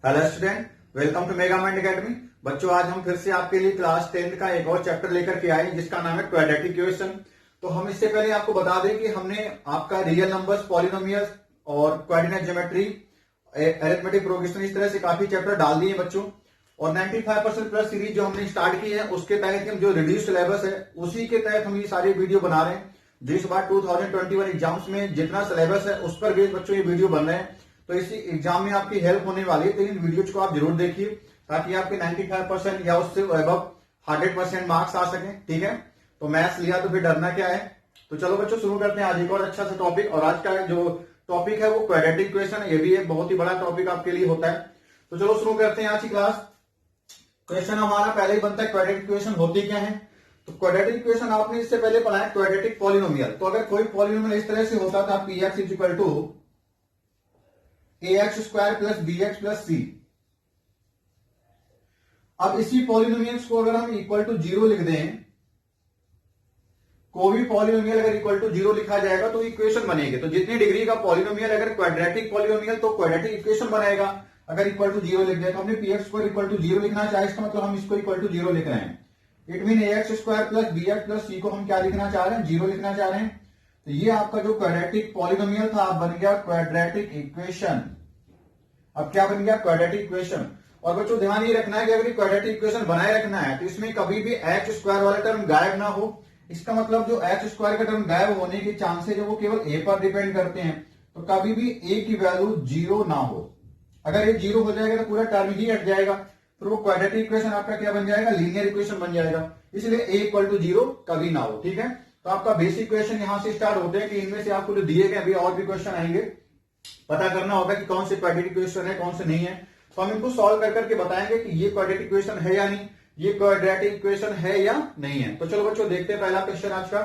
Hello student, welcome to mega mind academy. बच्चों, आज हम फिर से आपके लिए क्लास 10 का एक और चैप्टर लेकर के आए जिसका नाम है क्वाड्रेटिक इक्वेशन। तो हम इससे पहले आपको बता दें कि हमने आपका रियल नंबर्स, पॉलिनोमियल्स और कोऑर्डिनेट ज्योमेट्री, अरिथमेटिक प्रोग्रेशन, इस तरह से काफी चैप्टर डाल दिए बच्चों। और 95% प्लस सीरीज जो हमने स्टार्ट की है उसके तहत हम जो रिड्यूस सिलेबस है उसी के तहत हम ये सारी वीडियो बना रहे हैं। जो इस बार 2021 एग्जाम्स में जितना सिलेबस है उस पर भी बच्चों ये वीडियो बन रहे हैं, तो इसी एग्जाम में आपकी हेल्प होने वाली है। तो इन वीडियोज को आप जरूर देखिए ताकि आपके 95% या उससे अबव 100% मार्क्स आ सके। ठीक है, तो मैथ्स लिया तो फिर डरना क्या है। तो चलो बच्चों शुरू करते हैं आज एक और अच्छा सा टॉपिक। और आज का जो टॉपिक है वो क्वाड्रेटिक इक्वेशन है। ये भी एक बहुत ही बड़ा टॉपिक आपके लिए होता है। तो चलो शुरू करते हैं आज की क्लास। क्वेश्चन हमारा पहले ही बनता है क्वाड्रेटिक इक्वेशन होती क्या है। तो क्वाड्रेटिक इक्वेशन आपने इससे पहले पढ़ा है क्वाड्रेटिक पॉलिनोमियल। तो अगर कोई पॉलिनोमियल इस तरह से होता था P x is equal to ax square plus B x plus C. अब इसी पॉलिनोमियल्स को अगर हम इक्वल टू जीरो लिख दें, कोई भी पॉलिनोमियल अगर इक्वल टू जीरो लिखा जाएगा तो इक्वेशन बनेगी। तो जितनी डिग्री का पॉलिनोमियल अगर क्वाड्रेटिक पॉलिनोमियल तो क्वाड्रेटिक इक्वेशन बनाएगा। अगर इक्वल टू जीरो लिख दिया तो हमने P x square equal to zero लिखना चाहिए, इसका मतलब हम इसको इक्वल टू जीरो लिख रहे हैं। It mean A x square plus B x plus C को हम क्या लिखना चाह रहे हैं, जीरो लिखना चाह रहे हैं। तो ये आपका जो क्वाड्रेटिक पॉलिनोमियल था बन गया क्वाड्रेटिक इक्वेशन। अब क्या बन गया, क्वाड्रेटिक इक्वेशन। और बच्चों ध्यान ये रखना है कि अगर क्वाड्रेटिक इक्वेशन बनाए रखना है तो इसमें कभी भी एक्स स्क्वायर वाला टर्म गायब ना हो। इसका मतलब जो एक्स स्क्वायर का टर्म गायब होने के चांसेस है वो केवल ए पर डिपेंड करते हैं। तो कभी भी ए की वैल्यू जीरो ना हो। अगर ये जीरो हो जाएगा तो पूरा टर्म ही हट जाएगा, फिर वो क्वाड्रेटिक इक्वेशन आपका क्या बन जाएगा, लीनियर इक्वेशन बन जाएगा। इसलिए ए इक्वल टू जीरो कभी ना हो। ठीक है, तो आपका बेसिक क्वेश्चन यहां से स्टार्ट होते हैं कि इनमें से आपको जो दिए गए अभी और भी क्वेश्चन आएंगे, पता करना होगा कि कौन से क्वाड्रेटिक इक्वेशन है कौन से नहीं है। तो हम इनको सॉल्व कर करके बताएंगे कि ये क्वाड्रेटिक इक्वेशन है या नहीं, ये क्वाड्रेटिक इक्वेशन है या नहीं है। तो चलो बच्चों देखते हैं पहला क्वेश्चन आज का।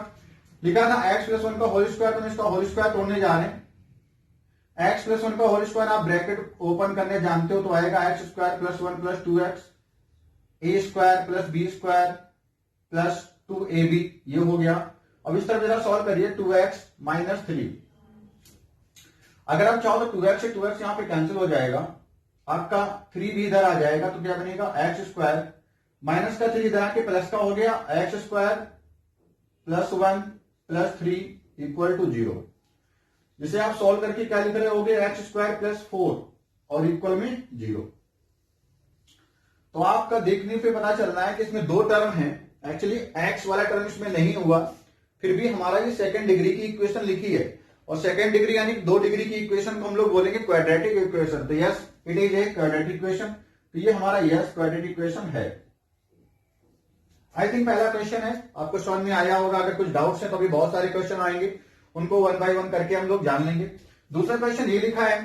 लिखा ना एक्स प्लस वन का होल स्क्वायर, तो हम इसका होल स्क्वायर तोड़ने जा रहे हैं। एक्स प्लस वन का होल स्क्वायर आप ब्रैकेट ओपन करने जानते हो तो आएगा x square plus one plus two x a square plus b square plus two a b. ये हो गया। अब इस तरफ जरा सॉल्व करिए, टू एक्स माइनस थ्री। अगर आप चाहो तो 2x से 2x यहां पे कैंसिल हो जाएगा, आपका 3 भी इधर आ जाएगा। तो क्या बनेगा, एक्स स्क्वायर माइनस का 3 इधर आके प्लस का हो गया, x square plus one plus three equal to zero. जिसे आप सॉल्व करके क्या लिख रहे होगे, एक्स स्क्वायर प्लस 4 और इक्वल में जीरो। तो आपका देखने पे पता चल रहा है कि इसमें दो टर्म है। एक्चुअली एक्स वाला टर्म इसमें नहीं हुआ, फिर भी हमारा ये सेकेंड डिग्री की इक्वेशन लिखी है। और सेकेंड डिग्री यानी 2 डिग्री की इक्वेशन को हम लोग बोलेंगे क्वाड्रेटिक इक्वेशन। तो yes it is a quadratic equation. तो ये हमारा यस क्वाड्रेटिक इक्वेशन है। आई थिंक पहला क्वेश्चन है, आपको समझ में आया होगा। अगर कुछ डाउट्स है तो अभी बहुत सारे क्वेश्चन आएंगे, उनको वन बाय वन करके हम लोग जान लेंगे। दूसरा क्वेश्चन ये लिखा है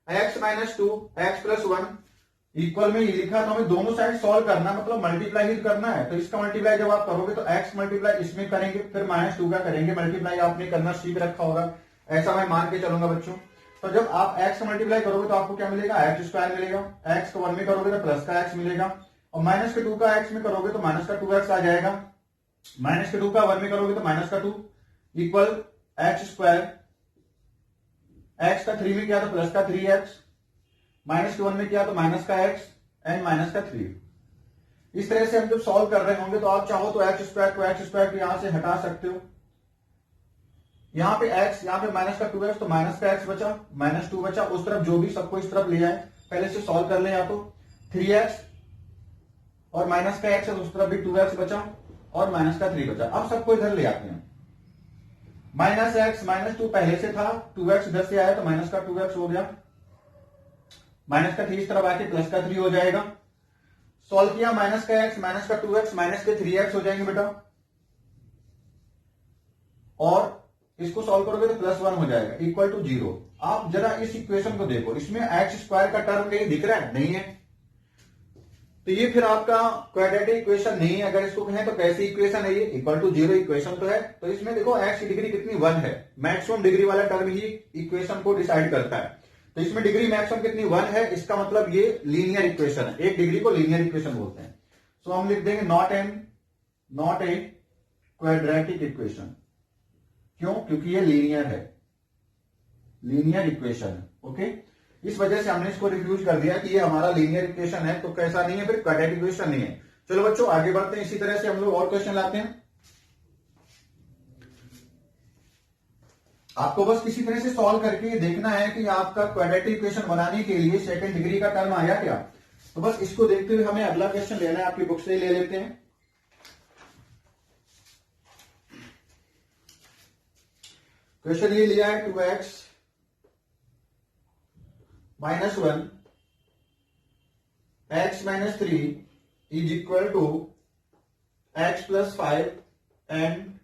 x minus two x plus one equal में ये लिखा, तो हमें दोनों साइड सॉल्व करना, मतलब मल्टीप्लाई ही करना है। तो इसका मल्टीप्लाई जब आप करोगे तो एक्स मल्टीप्लाई इसमें करेंगे, फिर माइनस टू का करेंगे। मल्टीप्लाई आपने करना सीख रखा होगा, ऐसा मैं मान के चलूंगा बच्चों। तो जब आप x का मल्टीप्लाई करोगे तो आपको क्या मिलेगा, एक्स स्क्वायर मिलेगा। x को 1 में करोगे तो प्लस का x मिलेगा, और माइनस के 2 का x में करोगे तो माइनस का 2x आ जाएगा। माइनस के 2 का 1 में करोगे तो माइनस का 2 इक्वल एक्स स्क्वायर। x का 3 में किया तो प्लस का 3x, माइनस के 1 में किया तो माइनस का x एंड माइनस का 3। इस तरह से हम जब सॉल्व कर रहे होंगे तो आप चाहो तो एक्स स्क्वायर को एक्स स्क्वायर यहां से हटा सकते हो। यहां पे x, यहां पे माइनस का 2x, तो माइनस का x बचा, माइनस 2 बचा। उस तरफ जो भी सबको इस तरफ ले आए, पहले से सॉल्व कर ले। या तो 3x और माइनस का x है तो उस तरफ भी 2x बचा और माइनस का 3 बचा। अब सबको इधर ले आते हैं। माइनस x माइनस 2 पहले से था, 2x इधर से आया तो माइनस का 2x हो गया। माइनस का 3 इस तरफ आके प्लस का 3 हो जाएगा। सॉल्व किया, माइनस का x माइनस का 2x माइनस के 3x हो जाएंगे बेटा। और इसको सॉल्व करोगे तो प्लस 1 हो जाएगा इक्वल टू जीरो। आप जरा इस इक्वेशन को देखो, इसमें एक्स स्क्वायर का टर्म कहीं दिख रहा है, नहीं है। तो ये फिर आपका क्वाड्रेटिक इक्वेशन नहीं है। अगर इसको कहें तो कैसी इक्वेशन है, ये इक्वल टू जीरो इक्वेशन तो है। तो इसमें देखो एक्स की डिग्री कितनी, 1 है। मैक्सिमम डिग्री वाला टर्म ही इक्वेशन को डिसाइड करता है। तो इसमें डिग्री मैक्सिमम कितनी, 1 है। इसका मतलब ये लीनियर इक्वेशन है। एक डिग्री को लीनियर इक्वेशन बोलते हैं। सो हम लिख देंगे नॉट ए क्वाड्रेटिक इक्वेशन। क्यों, क्योंकि ये लीनियर है, लीनियर इक्वेशन है। ओके, इस वजह से हमने इसको रिफ्यूज कर दिया कि ये हमारा लीनियर इक्वेशन है, तो कैसा नहीं है, फिर क्वाड्रेटिक इक्वेशन नहीं है। चलो बच्चों आगे बढ़ते हैं, इसी तरह से हम लोग और क्वेश्चन लाते हैं। आपको बस किसी तरह से सॉल्व करके देखना है कि आपका क्वाड्रेटिक इक्वेशन बनाने के लिए सेकंड डिग्री का टर्म आया क्या। तो बस इसको देखते हुए हमें अगला क्वेश्चन लेना है, आपकी बुक से ले लेते हैं। क्वेश्चन ये लिया है 2x -1 x - 3 is equal to x + 5 and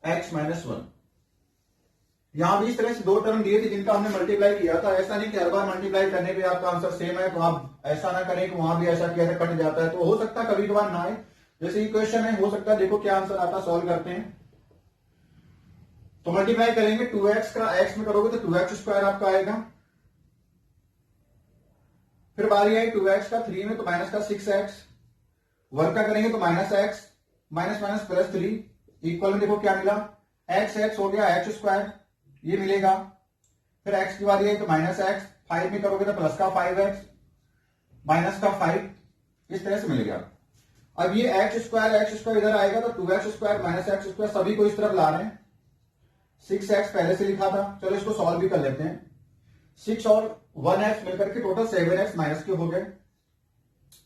x - 1। यहां भी इस तरह से दो टर्म दिए थे जिनका हमने मल्टीप्लाई किया था। ऐसा नहीं कि हर बार मल्टीप्लाई करने पे आपका आंसर सेम है, तो आप ऐसा ना करें कि वहां भी ऐसा किया था कट जाता है, तो हो सकता है कभी कभार ना आए। जैसे ये क्वेश्चन है, हो सकता है देखो क्या आंसर आता, सॉल्व करते हैं। तो मल्टीप्लाई करेंगे 2x का x में करोगे तो 2x² आपका आएगा। फिर बारी आई 2x का 3 में, तो माइनस का 6x। 1 का करेंगे तो -x माइनस +3 इक्वल में देखो क्या मिला, x हो गया x², ये मिलेगा। फिर x की बारी आई तो -x, 5 में करोगे तो प्लस का 5x माइनस का 5, इस तरह से मिल गया। अब ये x² इधर आएगा तो 2x² -x² सभी को इस तरफ ला रहे हैं। 6x पहले से लिखा था, चलो इसको सॉल्व भी कर लेते हैं। 6 और 1x मिलकर के टोटल 7x माइनस के हो गए।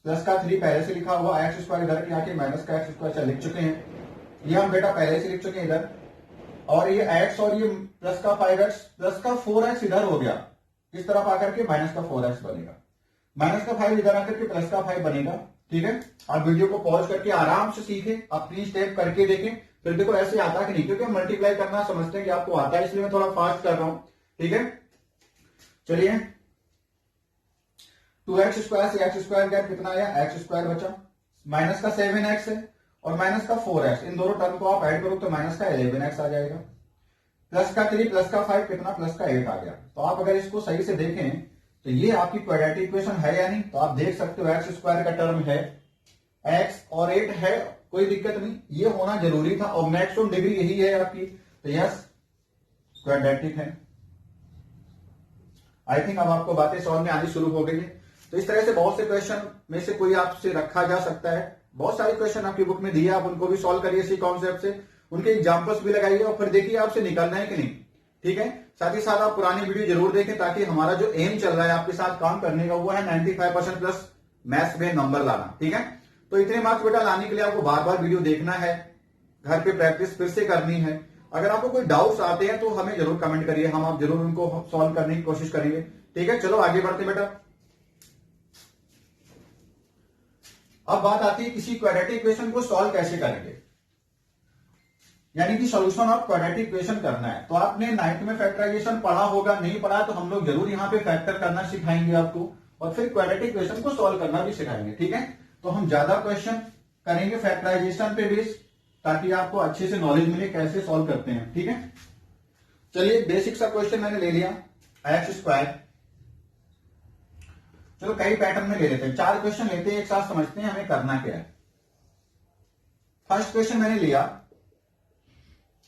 प्लस का 3 पहले से लिखा हुआ, x² इधर के आके माइनस का x² लिख चुके हैं, ये हम बेटा पहले से लिख चुके हैं इधर। और ये x और ये प्लस का 5x प्लस का 4x इधर हो गया, इस तरफ आकर के माइनस का 4x बनेगा। माइनस का 5 इधर आकर के प्लस का 5 बनेगा। ठीक है, आप वीडियो को पॉज करके आराम से सीखें, अपनी स्टेप करके देखें, फिर देखो ऐसे आता कि नहीं, क्योंकि हम मल्टीप्लाई करना समझते हैं कि आपको आता है, इसलिए मैं थोड़ा फास्ट कर रहा हूं। ठीक है, चलिए 2x² से x² गया, कितना आया, x² बचा। माइनस का 7x है और माइनस का 4x, इन दोनों टर्म को आप ऐड करो तो माइनस का 11x आ जाएगा। प्लस का 3 प्लस का 5 कितना, प्लस का 8 आ गया। तो आप अगर इसको सही से देखें तो ये आपकी क्वाड्रेटिक इक्वेशन है या नहीं, तो आप देख सकते हो x² का टर्म है, x और 8 है, कोई दिक्कत नहीं, ये होना जरूरी था और मैक्सिमम डिग्री यही है आपकी, तो यस क्वाड्रेटिक है। आई थिंक अब आपको बातें समझ में आनी शुरू हो गई है। तो इस तरह से बहुत से क्वेश्चन में से कोई आपसे रखा जा सकता है, बहुत सारे क्वेश्चन आपकी बुक में दिए, आप उनको भी सॉल्व करिए इसी कॉन्सेप्ट से, उनके एग्जांपल्स भी लगाइए और फिर देखिए आपसे निकलना है कि नहीं। ठीक है, साथ ही साथ आप पुरानी वीडियो जरूर देखें, ताकि हमारा जो एम चल रहा है आपके साथ काम करने का, वो है 95% प्लस मैथ्स में नंबर लाना। ठीक है, तो इतने मार्क्स बेटा लाने के लिए आपको बार बार वीडियो देखना है, घर पे प्रैक्टिस फिर से करनी है। अगर आपको कोई डाउट्स आते हैं तो हमें जरूर कमेंट करिए, हम आप जरूर उनको सॉल्व करने की कोशिश करेंगे। ठीक है, चलो आगे बढ़ते बेटा। अब बात आती है किसी क्वाड्रेटिक इक्वेशन को सॉल्व कैसे करेंगे, यानी कि सॉल्यूशन ऑफ क्वाड्रेटिक इक्वेशन करना है। तो आपने 9th में फैक्टराइजेशन पढ़ा होगा, नहीं पढ़ा तो हम लोग जरूर यहाँ पे फैक्टर करना सिखाएंगे आपको, और फिर क्वाड्रेटिक इक्वेशन को सॉल्व करना भी सिखाएंगे। ठीक है, तो हम ज्यादा क्वेश्चन करेंगे फैक्टराइजेशन पे बेस, ताकि आपको अच्छे से नॉलेज मिले कैसे सॉल्व करते हैं। ठीक है, चलिए बेसिक सा क्वेश्चन मैंने ले लिया, x²। चलो कई पैटर्न में ले लेते हैं, 4 क्वेश्चन लेते हैं, एक साथ समझते हैं हमें करना क्या है। फर्स्ट क्वेश्चन मैंने लिया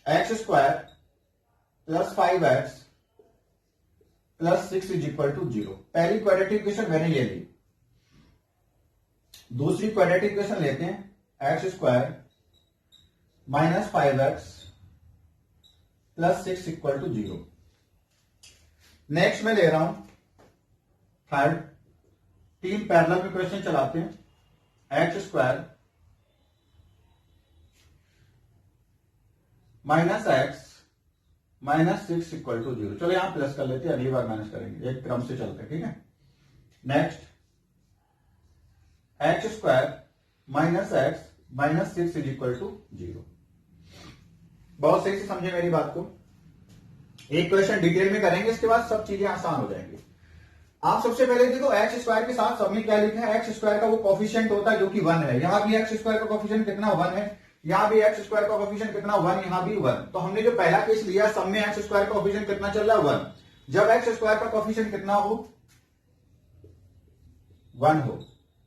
x² + 5x + 6 = 0। पहली क्वाड्रेटिक इक्वेशन मैंने ये ली। दूसरी क्वाड्रेटिक इक्वेशन लेते हैं, x² - 5x + 6 = 0। नेक्स्ट मैं ले रहा हूं थर्ड, 3 पैरेलल में क्वेश्चन चलाते हैं, x² - -x - 6 = 0। चलो यहां प्लस कर लेते हैं, अगली बार माइनस करेंगे, एक क्रम से चलते हैं। ठीक है, नेक्स्ट x² - x - 6 = 0। बहुत सही से समझे मेरी बात को, एक क्वेश्चन डिटेल में करेंगे, इसके बाद सब चीजें आसान हो जाएंगी। आप सबसे पहले देखो x² के साथ सबने क्या लिखा है, x² का वो कोफिशिएंट होता है जो कि 1 है। यहां भी x² का कोफिशिएंट कितना 1 है, यहां भी x² का कोफिशिएंट कितना 1, यहां भी 1। तो हमने जो पहला केस लिया, सब में x² का कोफिशिएंट कितना चल रहा है 1। जब x² का कोफिशिएंट कितना हो 1 हो,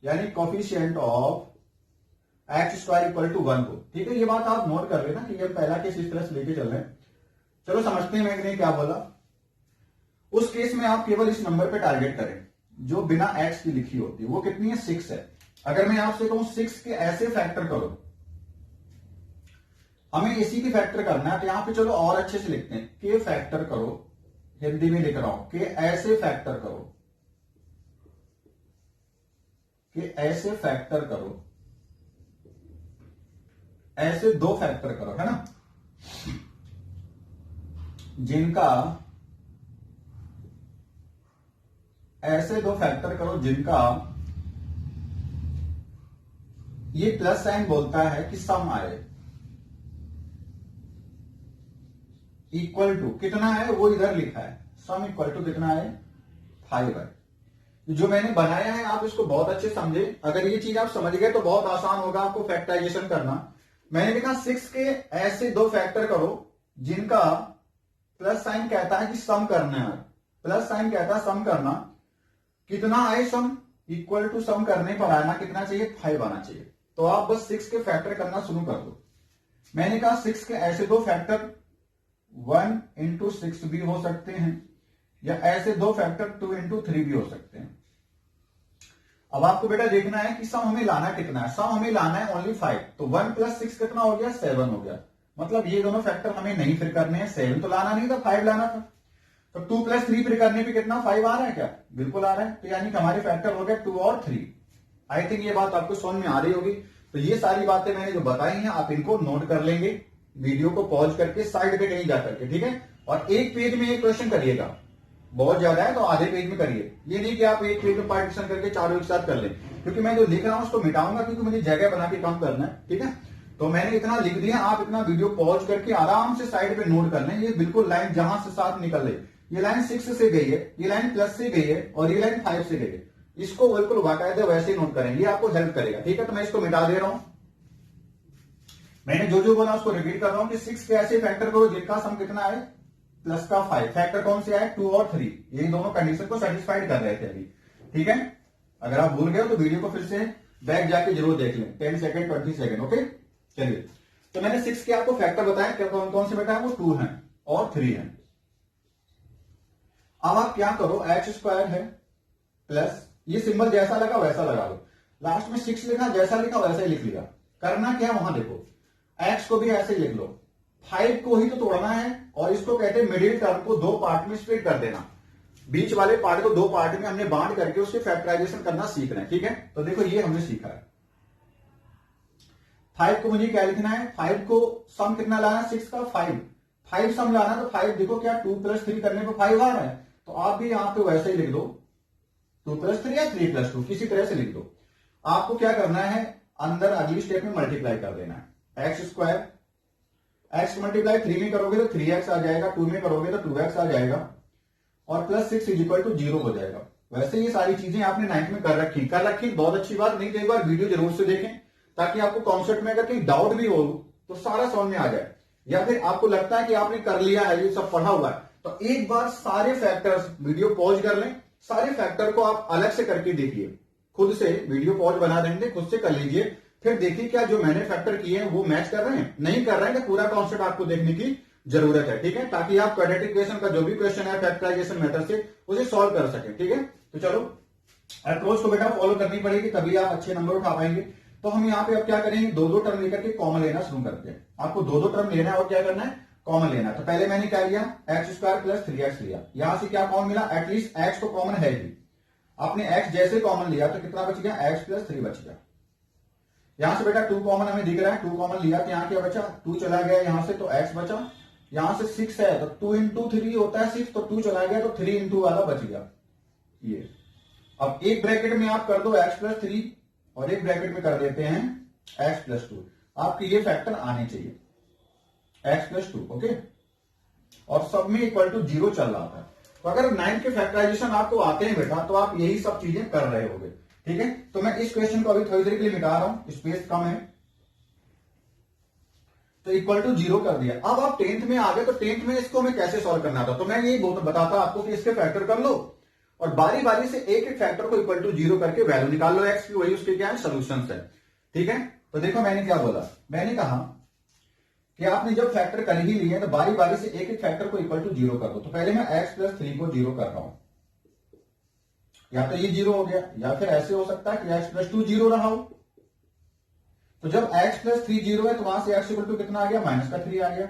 यानी कोफिशिएंट ऑफ x² = 1 हो। ठीक है, ये बात आप नोट कर लेना कि ये पहला केस इस तरह से लेके चल रहे हैं। चलो समझते हैं मैंने क्या बोला। उस केस में आप केवल इस नंबर पे टारगेट करें जो बिना एक्स की लिखी होती है। वो कितनी है? 6 है। अगर मैं आपसे कहूं 6 के ऐसे फैक्टर करो, हमें इसी के फैक्टर करना है, तो यहां पे चलो और अच्छे से लिखते हैं, के फैक्टर करो, हिंदी में लिख रहा हूं, के ऐसे फैक्टर करो, के ऐसे फैक्टर करो, ऐसे 2 फैक्टर करो, है ना, जिनका ऐसे 2 फैक्टर करो जिनका ये प्लस साइन बोलता है कि सम आए इक्वल टू कितना है, वो इधर लिखा है, सम इक्वल टू कितना है? 5 है। जो मैंने बनाया है आप इसको बहुत अच्छे समझे। अगर ये चीज आप समझ गए तो बहुत आसान होगा आपको फैक्टराइजेशन करना। मैंने लिखा 6 के ऐसे 2 फैक्टर करो जिनका प्लस साइन कहता है कि सम करना है, प्लस साइन कहता है सम करना, कितना आए सम, इक्वल टू सम करने पर आना कितना चाहिए? 5 आना चाहिए। तो आप बस 6 के फैक्टर करना शुरू कर दो। मैंने कहा 6 के ऐसे 2 फैक्टर 1 इंटू 6 भी हो सकते हैं, या ऐसे 2 फैक्टर 2 इंटू 3 भी हो सकते हैं। अब आपको बेटा देखना है कि सम हमें लाना कितना है। सम हमें लाना है ओनली 5, तो 1 प्लस 6 कितना हो गया? 7 हो गया। मतलब ये दोनों फैक्टर हमें नहीं फिर करने हैं, 7 तो लाना नहीं था, 5 लाना था। तो 2 प्लस 3 फिर करने पे कितना 5 आ रहा है क्या? बिल्कुल आ रहा है। तो यानी कि हमारे फैक्टर हो गया 2 और 3। आई थिंक ये बात आपको समझ में आ रही होगी। तो ये सारी बातें मैंने जो बताई हैं आप इनको नोट कर लेंगे, वीडियो को पॉज करके साइड पे कहीं जाकर के, ठीक है। और एक पेज में एक क्वेश्चन करिएगा, बहुत ज्यादा है तो आधे पेज में करिए। ये नहीं कि आप एक पेज में पार्टीशन करके चारों एक साथ कर लें, क्योंकि मैं जो लिख रहा हूं उसको मिटाऊंगा, क्योंकि मुझे जगह बना के काम करना है, ठीक है। तो मैंने इतना लिख दिया, आप इतना वीडियो पॉज करके आराम से साइड पे नोट कर लें। ये बिल्कुल लाइन जहां से साथ निकल रही, ये लाइन 6 से गई है, ये लाइन प्लस से गई है, और ये लाइन 5 से गई है। इसको बिल्कुल बाकायदा वैसे ही नोट करेंगे, आपको हेल्प करेगा, ठीक है। तो मैं इसको मिटा दे रहा हूं। मैंने जो जो बोला उसको रिपीट कर रहा हूं कि 6 के ऐसे फैक्टर करो जिनका सम कितना है? प्लस का 5। फैक्टर कौन से आए? 2 और 3। ये दोनों कंडीशन को सेटिस्फाइड कर रहे थे अभी, ठीक है। अगर आप भूल गए तो वीडियो को फिर से बैक जाके जरूर देख लें, 10 सेकंड 20 सेकंड, ओके। चलिए, तो मैंने 6 के आपको फैक्टर बताया, कौन कौन से बेटा है? वो 2 है और 3 है। अब आप क्या करो, एक्स स्क्वायर है प्लस, ये सिंबल जैसा लगा वैसा लगा लो, लास्ट में 6 लिखा, जैसा लिखा वैसा ही लिख लिया। करना क्या, वहां देखो, एक्स को भी ऐसे ही लिख लो, 5 को ही तो तोड़ना है, और इसको कहते हैं मिडिल टर्म को 2 पार्ट में स्प्लिट कर देना। बीच वाले पार्ट को 2 पार्ट में हमने बांट करके उसके फैक्टराइजेशन करना सीख रहे हैं, ठीक है। तो देखो ये हमने सीखा है। 5 को मुझे क्या लिखना है? 5 को सम कितना लाना है? 6 का 5 सम लाना, तो 5 देखो क्या 2 प्लस 3 करने पर 5 आ रहा है, तो आप भी यहां पे वैसे ही लिख दो, 2 प्लस 3 या 3 प्लस 2, किसी तरह से लिख दो। आपको क्या करना है, अंदर अगली स्टेप में मल्टीप्लाई कर देना है। एक्स स्क्वायर, एक्स मल्टीप्लाई 3 में करोगे तो 3x आ जाएगा, 2 में करोगे तो 2x आ जाएगा, और प्लस 6 इज इक्वल टू 0 हो जाएगा। वैसे ये सारी चीजें आपने 9th में कर रखी बहुत अच्छी बात। नहीं तो एक बार वीडियो जरूर से देखें, ताकि आपको कॉन्सेप्ट में अगर कहीं डाउट भी हो तो सारा समझ में आ जाए, या फिर आपको लगता है कि आपने कर लिया है, ये सब पढ़ा हुआ है, तो एक बार सारे फैक्टर्स वीडियो पॉज कर लें, सारे फैक्टर को आप अलग से करके देखिए, खुद से वीडियो पॉज बना देंगे, खुद से कर लीजिए, फिर देखिए क्या जो मैंने फैक्टर किए हैं वो मैच कर रहे हैं, नहीं कर रहे हैं तो पूरा कॉन्सेप्ट आपको देखने की जरूरत है, ठीक है, ताकि आप क्वाड्रेटिक इक्वेशन का जो भी क्वेश्चन है फैक्टराइजेशन मेथड से उसे सॉल्व कर सके, ठीक है। तो चलो, अप्रोच को बेटा फॉलो करनी पड़ेगी, तभी आप अच्छे नंबर उठा पाएंगे। तो हम यहाँ पे अब क्या करेंगे, 2-2 टर्म लेकर के कॉमन लेना शुरू करते हैं। आपको 2-2 टर्म लेना है और क्या करना है, कॉमन लेना है। तो पहले मैंने क्या लिया, एक्स स्क्वायर प्लस 3x लिया, यहां से क्या कॉमन मिला, एटलीस्ट एक्स तो कॉमन है ही। आपने एक्स जैसे कॉमन लिया तो कितना बच गया, एक्स प्लस 3 बच गया। यहां से बेटा 2 कॉमन हमें दिख रहा है, 2 कॉमन लिया तो यहाँ क्या बचा, 2 चला गया यहां से तो x बचा। यहां से 6 है तो 2 इंटू 3 होता है 6, तो 2 चला गया तो 3 इंटू वाला बच गया ये। अब एक ब्रैकेट में आप कर दो x प्लस 3 और एक ब्रैकेट में कर देते हैं x प्लस 2। आपके ये फैक्टर आने चाहिए x प्लस 2, ओके, और सब में इक्वल टू 0 चल रहा था। तो अगर 9 के फैक्टराइजेशन आपको आते हैं बेटा तो आप यही सब चीजें कर रहे होगे, ठीक है। तो मैं इस क्वेश्चन को अभी थोड़ी देर के लिए मिटा रहा हूं, स्पेस कम है, तो इक्वल टू 0 कर दिया। अब आप 10th में आ गए, तो 10th में इसको हमें कैसे सॉल्व करना था, तो मैं यही बताता आपको कि इसके फैक्टर कर लो और बारी बारी से एक एक फैक्टर को इक्वल टू 0 करके वैल्यू निकाल लो एक्स की, वही उसके क्या है, सोल्यूशन है, ठीक है। तो देखो मैंने क्या बोला, मैंने कहा कि आपने जब फैक्टर कर ही लिए तो बारी बारी से एक एक फैक्टर को इक्वल टू जीरो कर दो। तो पहले मैं x प्लस 3 को जीरो कर रहा हूं, या तो ये जीरो हो गया, या फिर ऐसे हो सकता है कि x प्लस 2 जीरो रहा हो। तो जब x प्लस 3 जीरो है तो वहां से x इक्वल टू कितना आ गया, माइनस का 3 आ गया।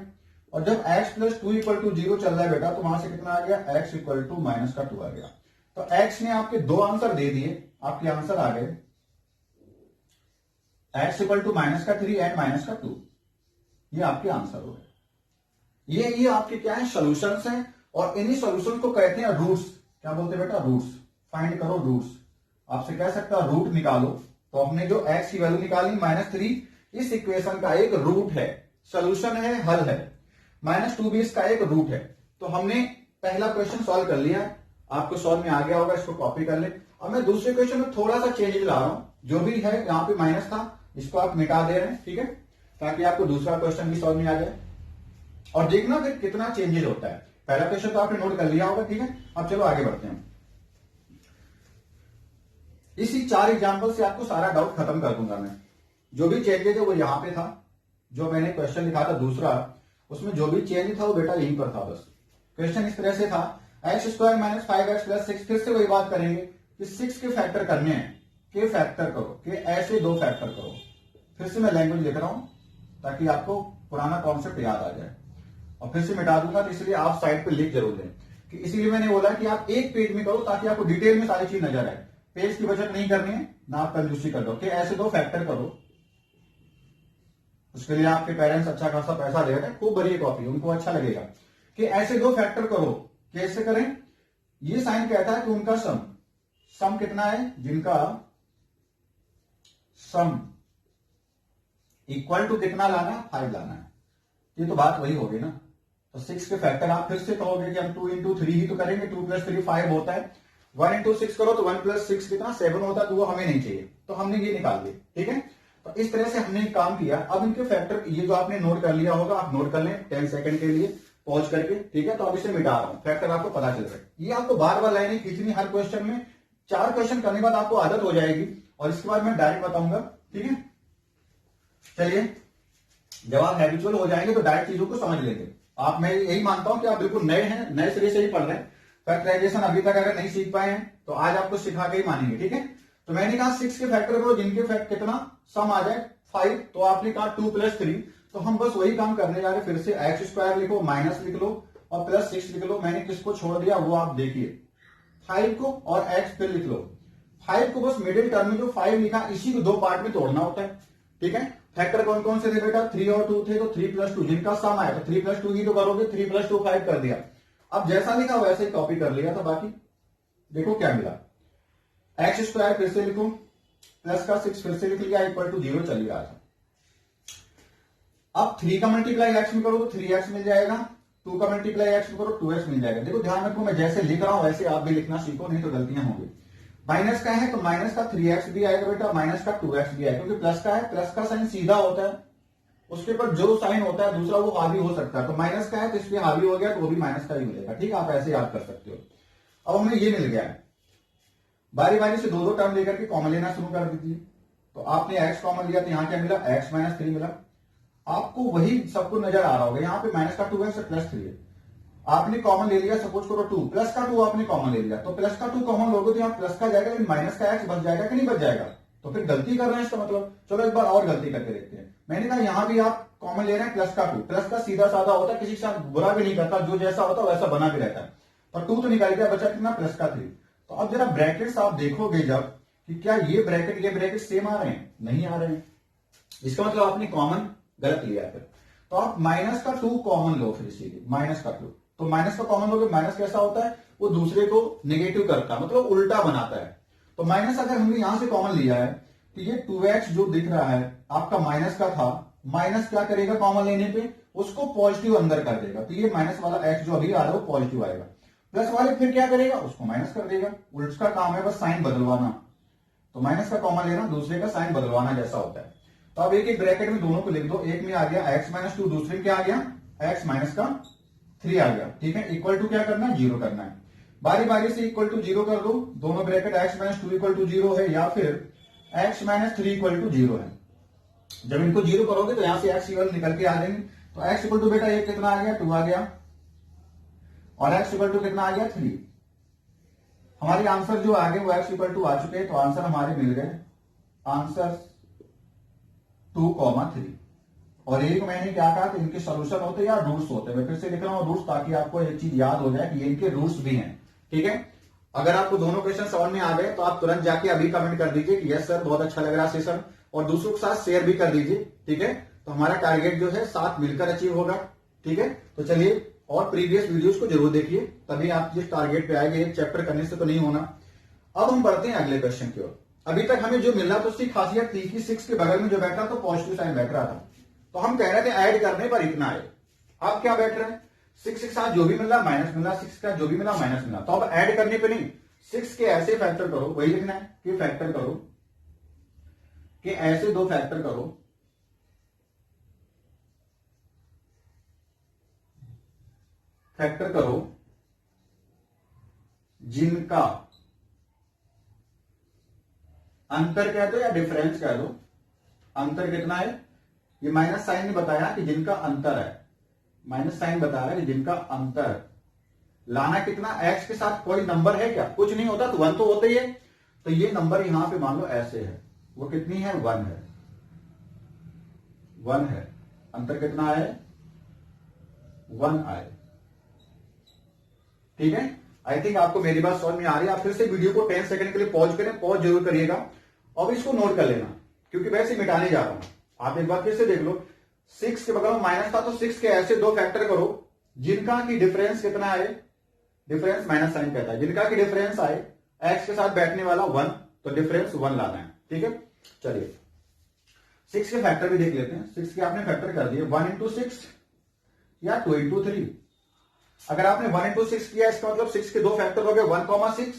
और जब x plus 2 equal to zero चल रहा है बेटा, तो वहां से कितना आ गया, x इक्वल टू माइनस का 2 आ गया। तो x ने आपके दो आंसर दे दिए, आपके आंसर आ गए x इक्वल टू माइनस का 3 एंड माइनस का 2। ये आपके आंसर हो गए। ये आपके क्या है, सॉल्यूशंस हैं। और इन्हीं सॉल्यूशन को कहते हैं रूट्स। क्या बोलते हैं बेटा, रूट्स। फाइंड करो रूट्स। आपसे कह सकता है रूट निकालो, तो हमने जो x की वैल्यू निकाली -3, इस इक्वेशन का एक रूट है, सॉल्यूशन है, हल है। -2 भी इसका एक रूट है। तो हमने पहला क्वेश्चन सॉल्व कर लिया, आपको सॉल्व में आ गया होगा, इसको कॉपी कर ले। अब मैं दूसरे क्वेश्चन में थोड़ा सा चेंज ला रहा हूं, जो भी है यहाँ पे माइनस था इसको आप मिटा दे रहे हैं, ठीक है, ताकि आपको दूसरा क्वेश्चन भी सॉल्व में आ जाए। और देखना फिर कितना चेंजेस होता है। पहला क्वेश्चन तो आपने नोट कर लिया होगा, ठीक है। अब चलो आगे बढ़ते हैं। इसी 4 एग्जाम्पल से आपको सारा डाउट खत्म कर दूंगा मैं। जो भी चेंजेस है वो यहां पे था, जो मैंने क्वेश्चन लिखा था दूसरा, उसमें जो भी चेंज था वो बेटा यहीं पर था। बस क्वेश्चन इस तरह से था, x square minus 5x plus 6। फिर से वही बात करेंगे कि 6 के फैक्टर करने हैं, के फैक्टर करो, के ऐसे 2 फैक्टर करो। फिर से मैं लैंग्वेज लिख रहा हूं ताकि आपको पुराना कॉन्सेप्ट याद आ जाए, और फिर से मिटा दूंगा, तो इसलिए आप साइड पे लिख जरूर लें कि इसलिए मैंने बोला कि आप एक पेज में करो ताकि आपको डिटेल में सारी चीज नजर आए। पेज की बचत नहीं करनी है ना, आप कंजूसी कर दो कि ऐसे 2 फैक्टर करो। उसके लिए आपके पेरेंट्स अच्छा खासा पैसा दे रहे हैं, खूब भरिए कॉपी, उनको अच्छा लगेगा कि ऐसे 2 फैक्टर करो। कैसे करें, ये साइन कहता है कि उनका सम कितना है, जिनका सम इक्वल टू कितना लाना है, 5 लाना है। ये तो बात वही होगी ना। तो 6 के फैक्टर आप फिर से कहोगे कि हम 2 इंटू 3 ही तो करेंगे, 2 प्लस 3 5 होता है। 1 इंटू 6 करो तो 1 प्लस 6 कितना 7 होता है, तो वो हमें नहीं चाहिए, तो हमने ये निकाल दिया, ठीक है। तो इस तरह से हमने एक काम किया। अब इनके फैक्टर, ये जो आपने नोट कर लिया होगा, आप नोट कर लें 10 सेकंड के लिए पॉज करके, ठीक है। तो अब इसे मिटा रहा हूं, फैक्टर आपको पता चल रहा है। ये आपको बार बार लाइनें खींचनी हर क्वेश्चन में। 4 क्वेश्चन करने के बाद आपको आदत हो जाएगी, और इसके बाद मैं डायरेक्ट बताऊंगा, ठीक है। चलिए, जब आप हैबिचुअल हो जाएंगे तो डायरेक्ट चीजों को समझ लेंगे आप। मैं यही मानता हूं कि आप बिल्कुल नए हैं, नए सिरे से ही पढ़ रहे हैं। फैक्टराइजेशन अभी तक अगर नहीं सीख पाए हैं तो आज आपको सिखा के ही मानेंगे, ठीक है। तो मैंने कहा 6 के फैक्टर करो जिनके फैक्ट कितना सम आ जाए 5, तो आपने कहा 2 प्लस 3, तो हम बस वही काम करने जा रहे हैं। फिर से x स्क्वायर लिखो, माइनस लिख लो और प्लस 6 लिख लो। मैंने किसको छोड़ दिया वो आप देखिए, 5 को और x फिर लिख लो। 5 को बस मिडिल टर्म में जो 5 लिखा इसी को 2 पार्ट में तोड़ना होता है, ठीक है। फैक्टर कौन कौन से थे बेटा, 3 और 2 थे, तो 3 प्लस 2 जिनका सम आया तो 3 प्लस 2 ही तो करोगे, 3 प्लस 2 5 कर दिया। अब जैसा लिखा वैसे ही कॉपी कर लिया था। बाकी देखो क्या मिला, एक्स स्क्वायर फिर से लिखो, प्लस का 6 फिर से लिख लिया, इक्वल टू 0 चल रहा था। अब 3 का मल्टीप्लाई एक्स में करो तो 3x मिल जाएगा, 2 का मल्टीप्लाई एक्स में करो 2x मिल जाएगा। देखो ध्यान रखो, मैं जैसे लिख रहा हूं वैसे आप भी लिखना सीखो, नहीं तो गलतियां होंगी। माइनस का है तो माइनस का 3x भी आएगा बेटा, माइनस का 2x भी आएगा, क्योंकि प्लस का है, प्लस का साइन सीधा होता है, उसके ऊपर जो साइन होता है दूसरा वो हावी हो सकता है। तो माइनस का है तो इसमें हावी हो गया तो वो भी माइनस का ही मिलेगा, ठीक है। आप ऐसे याद कर सकते हो। अब हमें ये मिल गया है, बारी बारी से 2-2 टर्म लेकर के कॉमन लेना शुरू कर दीजिए। तो आपने x कॉमन लिया तो यहां क्या मिला, x माइनस 3 मिला। आपको वही सबको नजर आ रहा होगा, यहाँ पे माइनस का 2x और प्लस 3 है। आपने कॉमन ले लिया, सपोज करो 2, प्लस का 2 आपने कॉमन ले लिया, तो प्लस का 2 कॉमन लोगे तो यहाँ प्लस का जाएगा, लेकिन माइनस का x बच जाएगा कि नहीं बच जाएगा, तो फिर गलती कर रहे हैं इसका मतलब। चलो एक बार और गलती करके देखते हैं। मैंने कहा यहाँ भी आप कॉमन ले रहे हैं प्लस का 2, प्लस का सीधा साधा होता है, किसी के साथ बुरा भी नहीं करता, जो जैसा होता है वैसा बना भी रहता है। तो 2 तो निकाल गया, बचा कितना, प्लस का 3। तो अब जरा ब्रैकेट्स आप देखोगे जब कि क्या ये ब्रैकेट सेम आ रहे हैं, नहीं आ रहे हैं, इसका मतलब आपने कॉमन गलत लिया। फिर तो आप माइनस का 2 कॉमन लो, फिर इसीलिए माइनस का 2, तो माइनस का कॉमन लोगे, माइनस कैसा होता है, वो दूसरे को नेगेटिव करता है, मतलब उल्टा बनाता है। तो माइनस अगर हमने यहां से कॉमन लिया है तो ये 2x जो दिख रहा है आपका माइनस का था, माइनस क्या करेगा कॉमन लेने पे, उसको पॉजिटिव अंदर कर देगा, तो ये माइनस वाला x जो अभी आ रहा है वो पॉजिटिव आएगा। प्लस वाले फिर क्या करेगा, उसको माइनस कर देगा। उसका काम है बस साइन बदलवाना, तो माइनस का कॉमन लेना, दूसरे का साइन बदलवाना जैसा होता है। तो अब एक एक ब्रैकेट में दोनों को लिख दो, एक में आ गया x माइनस 2, दूसरे में क्या आ गया, x माइनस का 3 आ गया, ठीक है। इक्वल टू क्या करना है, 0 करना है। बारी बारी से इक्वल टू 0 कर दो, दोनों bracket x minus 2 equal to 0 है, या फिर x माइनस 3 इक्वल टू 0 है। जब इनको 0 करोगे तो यहां से x की वैल्यू निकल के आ जाएंगे, तो एक्स इक्वल टू बेटा ये कितना आ गया 2 आ गया, और एक्स इक्वल टू कितना आ गया 3। हमारे आंसर जो आ गए वो एक्स इक्वल टू आ चुके हैं, तो आंसर हमारे मिल गए, आंसर 2,3। और एक मैंने क्या कहा कि इनके सॉल्यूशन होते हैं या रूट्स होते हैं, मैं फिर से लिख रहा हूं रूट्स, ताकि आपको एक चीज याद हो जाए कि ये इनके रूट्स भी हैं। ठीक है, अगर आपको दोनों क्वेश्चन समझ में आ गए तो आप तुरंत जाके अभी कमेंट कर दीजिए कि यस सर बहुत अच्छा लग रहा है सेशन, और दूसरों के साथ शेयर भी कर दीजिए। ठीक है, तो हमारा टारगेट जो है साथ मिलकर अचीव होगा। ठीक है, तो चलिए और प्रीवियस वीडियोस को जरूर देखिए, तभी आप जिस टारगेट पे आएंगे, एक चैप्टर करने से तो नहीं होना। अब हम बढ़ते हैं अगले क्वेश्चन की ओर। अभी तक हमें जो मिल रहा था उसकी खासियत थी कि 6 के बगल में जो बैठ रहा था पॉजिटिव साइन बैठ रहा था, तो हम कह रहे थे ऐड करने पर इतना आए। अब क्या बैठ रहे हैं 6 के साथ जो भी मिल रहा माइनस मिल रहा, 6 का जो भी मिला माइनस मिला, तो अब ऐड करने पे नहीं, 6 के ऐसे फैक्टर करो, वही लिखना है कि फैक्टर करो, कि ऐसे दो फैक्टर करो जिनका अंतर कह दो या डिफरेंस कह दो, अंतर कितना है, ये माइनस साइन ने बताया कि जिनका अंतर है, माइनस साइन बता रहा है कि जिनका अंतर लाना कितना, एक्स के साथ कोई नंबर है क्या, कुछ नहीं होता तो 1 तो होता ही है, तो ये नंबर यहां पे मान लो ऐसे है, वो कितनी है 1 है, 1 है, अंतर कितना है 1 आए। ठीक है, आई थिंक आपको मेरी बात समझ में आ रही है। आप फिर से वीडियो को 10 सेकंड के लिए पॉज करें, पॉज जरूर करिएगा, और इसको नोट कर लेना, क्योंकि वैसे मिटाने जा रहा हूं। आप एक बार फिर से देख लो, 6 के बगल में माइनस था, तो 6 के ऐसे दो फैक्टर करो जिनका की डिफरेंस कितना है, डिफरेंस माइनस साइन कहता है, जिनका की डिफरेंस आए एक्स के साथ बैठने वाला 1, तो डिफरेंस 1 लाना है। ठीक है, चलिए 6 के फैक्टर भी देख लेते हैं। 6 के आपने फैक्टर कर दिए 1 इंटू 6 या 2 इंटू 3। अगर आपने 1 इंटू 6 किया, इसका मतलब 6 के दो फैक्टर हो गए 1,6,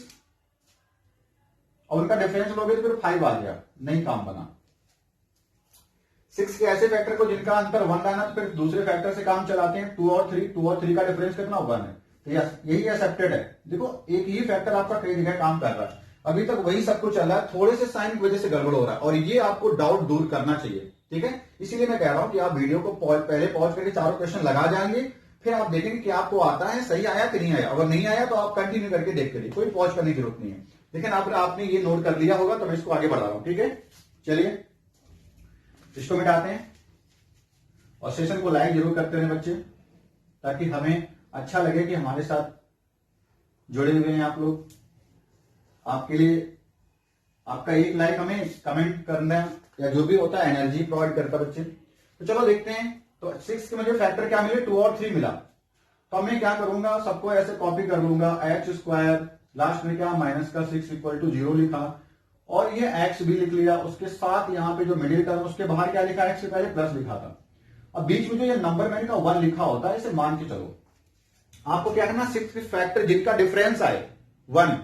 और उनका डिफरेंस लोगे तो फिर 5 आ गया, नहीं काम बना। 6 के ऐसे फैक्टर को जिनका अंतर 1 लाना, तो फिर दूसरे फैक्टर से काम चलाते हैं, 2 और 3, 2 और 3 का डिफरेंस कितना 1 है, तो यही एक्सेप्टेड है। देखो एक ही फैक्टर आपका कई जगह काम कर रहा है, अभी तक वही सब कुछ चल रहा है, थोड़े से साइन की वजह से गड़बड़ हो रहा है, और ये आपको डाउट दूर करना चाहिए। ठीक है, इसीलिए मैं कह रहा हूं कि आप वीडियो को पहले पॉज करके चारों क्वेश्चन लगा जाएंगे, फिर आप देखेंगे कि आपको आता है, सही आया कि नहीं आया। अगर नहीं आया तो आप कंटिन्यू करके देख करिए, कोई पॉज करने की जरूरत नहीं है। लेकिन आपने ये नोट कर लिया होगा, तो मैं इसको आगे बढ़ा रहा हूं। ठीक है, चलिए इसको मिटाते हैं, और सेशन को लाइक जरूर करते रहे बच्चे, ताकि हमें अच्छा लगे कि हमारे साथ जुड़े हुए हैं आप लोग। आपके लिए आपका एक लाइक हमें कमेंट करना या जो भी होता है एनर्जी प्रोवाइड करता बच्चे। तो चलो देखते हैं, तो 6 के मुझे फैक्टर क्या मिले 2 और 3 मिला, तो मैं क्या करूंगा, सबको ऐसे कॉपी कर लूंगा, एक्स स्क्वायर लास्ट में क्या माइनस का 6 इक्वल टू 0 लिखा, और ये एक्स भी लिख लिया, उसके साथ यहां पे जो मिडिल टर्म उसके बाहर क्या लिखा, एक्स से पहले प्लस लिखा था। अब बीच में जो ये नंबर मैंने कहा 1 लिखा होता है, इसे मान के चलो। आपको क्या करना, 6 के फैक्टर जिनका डिफरेंस आए 1,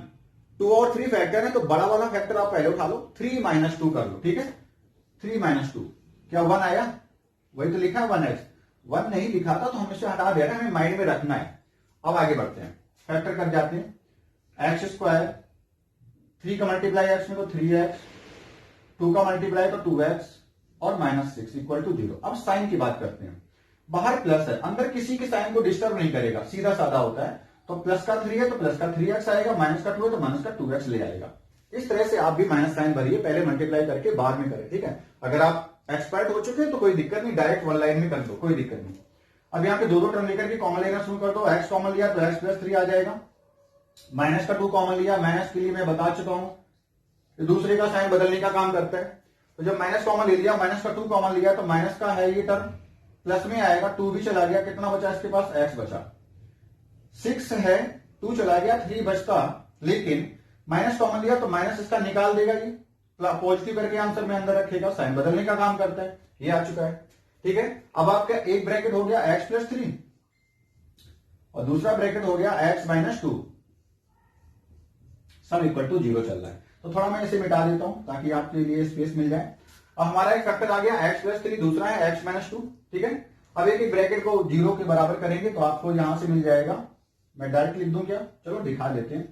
2 और 3 फैक्टर है, तो बड़ा वाला फैक्टर आप पहले उठा लो, 3 माइनस 2 कर लो। ठीक है, 3 माइनस 2 क्या 1 आया, वही तो लिखा है 1x, 1 नहीं लिखा था तो हम इसे हटा दिया, हमें माइंड में रखना है। अब आगे बढ़ते हैं, फैक्टर कर जाते हैं, एक्स स्क्वायर 3 का मल्टीप्लाई एक्स में तो 3x, 2 का मल्टीप्लाई तो 2x, और माइनस 6 इक्वल टू 0। अब साइन की बात करते हैं, बाहर प्लस है, अंदर किसी के साइन को डिस्टर्ब नहीं करेगा, सीधा साधा होता है। तो प्लस का 3 है तो प्लस का 3x आएगा, माइनस का 2 है तो माइनस का 2x ले आएगा। इस तरह से आप भी माइनस साइन भरिए, पहले मल्टीप्लाई करके बाद में करें। ठीक है, अगर आप एक्सपर्ट हो चुके हैं तो कोई दिक्कत नहीं, डायरेक्ट 1 लाइन में कर दो, कोई दिक्कत नहीं। अब यहाँ पे दो टर्म लेकर के कॉमन लेना शुरू कर दो, एक्स कॉमन लिया तो एक्स प्लस 3 आ जाएगा, माइनस का 2 कॉमन लिया, माइनस के लिए मैं बता चुका हूं दूसरे का साइन बदलने का काम करता है। तो जब माइनस कॉमन ले लिया, माइनस का 2 कॉमन लिया, तो माइनस का है ये टर्म प्लस में आएगा, 2 भी चला गया, कितना बचा इसके पास, एक्स बचा, 6 है 2 चला गया 3 बचता, लेकिन माइनस कॉमन लिया तो माइनस इसका निकाल देगा, ये पॉजिटिव करके आंसर में अंदर रखेगा, साइन बदलने का काम करता है, ये आ चुका है। ठीक है, अब आपका एक ब्रैकेट हो गया एक्स प्लस 3 और दूसरा ब्रैकेट हो गया एक्स माइनस 2, सब इक्वल टू 0 चल रहा है। तो थोड़ा मैं इसे मिटा देता हूं ताकि आपके लिए स्पेस मिल जाए। अब हमारा एक फैक्टर आ गया एक्स प्लस 3, दूसरा है एक्स माइनस 2। ठीक है, अब एक ब्रैकेट को 0 के बराबर करेंगे तो आपको यहां से मिल जाएगा, मैं डायरेक्ट लिख दूं क्या, चलो दिखा देते हैं,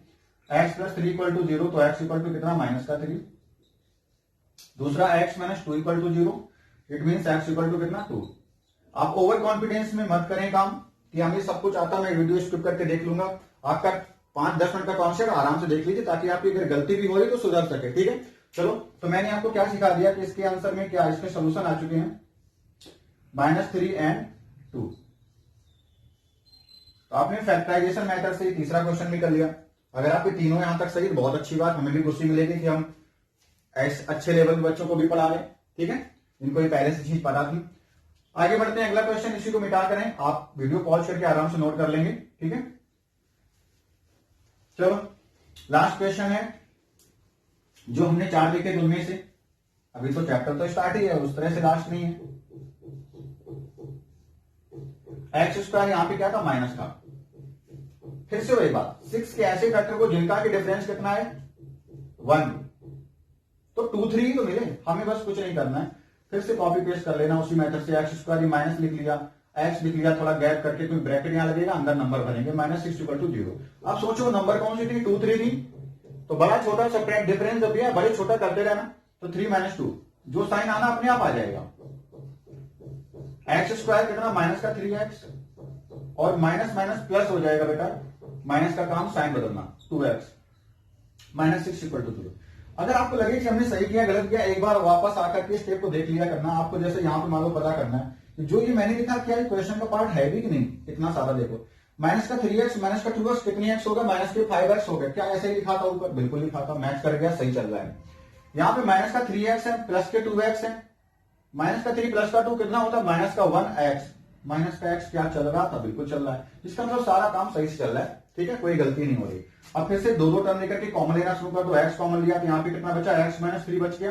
एक्स प्लस 3 इक्वल टू 0, तो एक्स इक्वल टू कितना माइनस का 3, दूसरा x minus 2 equal to 0, it means x equal to कितना 2। आप ओवर कॉन्फिडेंस में मत करें काम कि हमें सब कुछ आता, मैं वीडियो स्किप करके देख लूंगा। आपका 5-10 मिनट का कॉन्सेप्ट आराम से देख लीजिए ताकि आपकी अगर गलती भी हो रही तो सुधर सके, ठीक है। चलो, तो मैंने आपको क्या सिखा दिया कि इसके आंसर में क्या, इसके सोल्यूशन आ चुके हैं -3 and 2। तो आपने फैक्टराइजेशन मेथड से तीसरा क्वेश्चन भी कर लिया। अगर आपके तीनों यहां तक सही, बहुत अच्छी बात, हमें भी खुशी मिलेगी कि हम ऐसे अच्छे लेवल के बच्चों को भी पढ़ा रहे, ठीक है, इनको ये पहले से चीज पता थी। आगे बढ़ते हैं, अगला क्वेश्चन, इसी को मिटा करें, आप वीडियो पॉज करके आराम से नोट कर लेंगे, ठीक है। चलो, लास्ट क्वेश्चन है जो हमने 4 लिखे थे उनमें से, अभी तो चैप्टर तो स्टार्ट ही है, उस तरह से लास्ट नहीं है। x² यहां पे क्या था, माइनस था। फिर से वही बात, 6 के ऐसे फैक्टर को जिनका की डिफरेंस कितना है 1, तो 2 3 तो मिले, हमें बस कुछ नहीं करना है, फिर से कॉपी पेस्ट कर लेना उसी मेथड से। x² माइनस लिख लिया, x लिख लिया, थोड़ा गैप करके कोई ब्रैकेट यहां लगेगा, अंदर नंबर भरेंगे, -6 = 0। अब सोचो नंबर कौन सी थी, 2 3 थी, तो बड़ा छोटा सा डिफरेंस जब भी बड़े छोटा करते रहना, तो 3 - 2 जो साइन आना अपने आप आ जाएगा। x² कितना, माइनस का 3x, और माइनस माइनस प्लस हो जाएगा बेटा, माइनस का काम साइन बदलना, 2x, -6 = 0। अगर आपको लगे कि हमने सही किया गलत किया, एक बार वापस आकर के स्टेप को देख लिया करना। आपको जैसे यहाँ पे मान लो पता करना है कि जो ये मैंने लिखा, क्या ये क्वेश्चन का पार्ट है भी कि नहीं, इतना सारा देखो, माइनस का 3x, माइनस का 2x, कितनी x होगा, माइनस के 5x हो गया, क्या ऐसे ही लिखा था ऊपर, बिल्कुल लिखा था, मैच कर गया, सही चल रहा है। यहाँ पे माइनस का 3x है, प्लस के 2x है, माइनस का 3 प्लस का 2 कितना होता है, माइनस का 1x, माइनस का x क्या चल रहा था, बिल्कुल चल रहा है, इसका मतलब सारा काम सही से चल रहा है, ठीक है, कोई गलती नहीं हो रही। अब फिर से दो टर्म लेकर के कॉमन लेना शुरू कर दो, x कॉमन लिया तो यहाँ पे कितना बचा, x - 3 बच गया,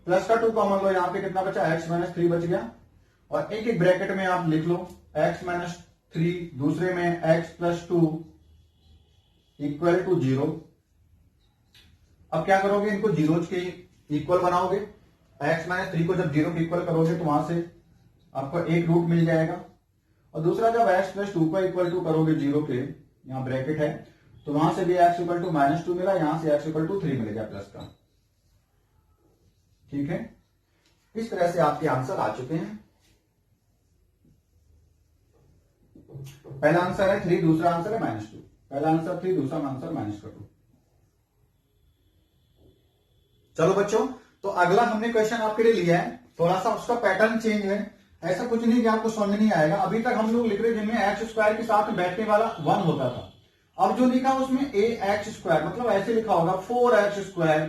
प्लस का 2 कॉमन लो, यहाँ पे कितना बचा, x - 3 बच गया, और एक एक ब्रैकेट में आप लिख लो x - 3, दूसरे में x + 2 = 0। अब क्या करोगे, इनको जीरोज के इक्वल बनाओगे, x - 3 को जब 0 के इक्वल करोगे तो वहां से आपको एक रूट मिल जाएगा, और दूसरा जब x + 2 को इक्वल टू करोगे 0 के, यहां ब्रैकेट है, तो वहां से भी x = -2 मिला, यहां से x = 3 मिलेगा प्लस का, ठीक है। इस तरह से आपके आंसर आ चुके हैं। पहला आंसर है 3, दूसरा आंसर है -2, पहला आंसर 3, दूसरा आंसर -2। चलो बच्चों, तो अगला हमने क्वेश्चन आपके लिए लिया है, थोड़ा सा उसका पैटर्न चेंज है, ऐसा कुछ नहीं कि आपको समझ नहीं आएगा। अभी तक हम लोग लिख रहे जिनमें x² के साथ में बैठने वाला 1 होता था, अब जो लिखा उसमें ax², मतलब ऐसे लिखा होगा 4x²,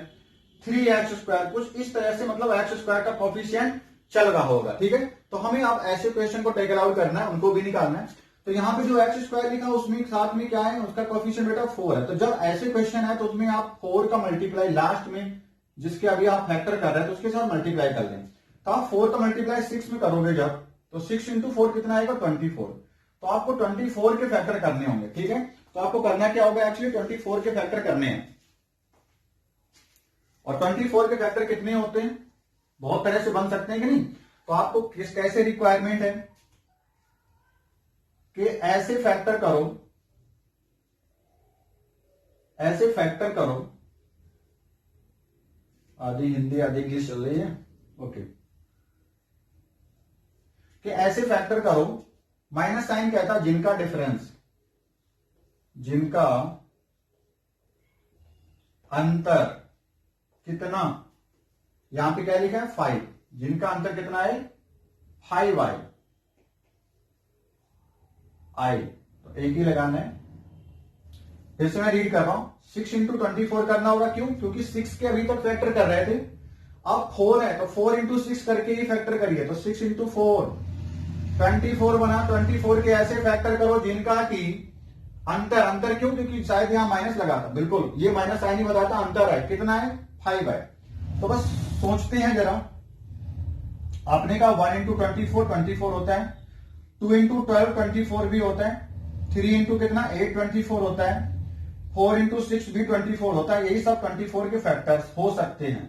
3x², कुछ इस तरह से, मतलब x² का कोफिशिएंट चल रहा होगा, ठीक है। तो हमें आप ऐसे क्वेश्चन को टेक आउट करना है, उनको भी निकालना है। तो यहाँ पे जो x² लिखा उसमें साथ में क्या है, उसका कोफिशिएंट बेटा 4 है। तो जब ऐसे क्वेश्चन है तो उसमें आप 4 का मल्टीप्लाई लास्ट में, जिसके अभी आप फैक्टर कर रहे हैं तो उसके साथ मल्टीप्लाई कर लें, तो आप 4 का मल्टीप्लाई 6 में करोगे जब, तो 6 × 4 कितना आएगा, 24। तो आपको 24 के फैक्टर करने होंगे, ठीक है। तो आपको करना क्या होगा, एक्चुअली 24 के फैक्टर करने हैं, और 24 के फैक्टर कितने होते हैं, बहुत तरह से बन सकते हैं कि नहीं। तो आपको कैसे रिक्वायरमेंट है कि ऐसे फैक्टर करो, ऐसे फैक्टर करो, आधी हिंदी आधी इंग्लिश चल रही है, ओके, कि ऐसे फैक्टर करो, माइनस साइन कहता है जिनका डिफरेंस, जिनका अंतर कितना, यहां पे क्या लिखा है 5, जिनका अंतर कितना है 5y, आई, तो एक ही लगाना है। फिर से मैं रीड कर रहा हूं, 6 × 24 करना होगा, क्यों, क्योंकि 6 के अभी तक फैक्टर कर रहे थे, अब 4 है तो 4 × 6 करके ही फैक्टर करिए, तो 6 × 4 24 बना। 24 के ऐसे फैक्टर करो जिनका की अंतर, अंतर क्यों, क्योंकि शायद यहां माइनस लगा था, बिल्कुल ये माइनस साइन ही बताता, अंतर है कितना है 5 है। तो बस सोचते हैं जरा, आपने कहा 1 × 24 24 होता है, 2 × 12 24 भी होता है, 3 × कितना 8 24 होता है, 4 × 6 भी 24 होता है, यही सब 24 के फैक्टर्स हो सकते हैं।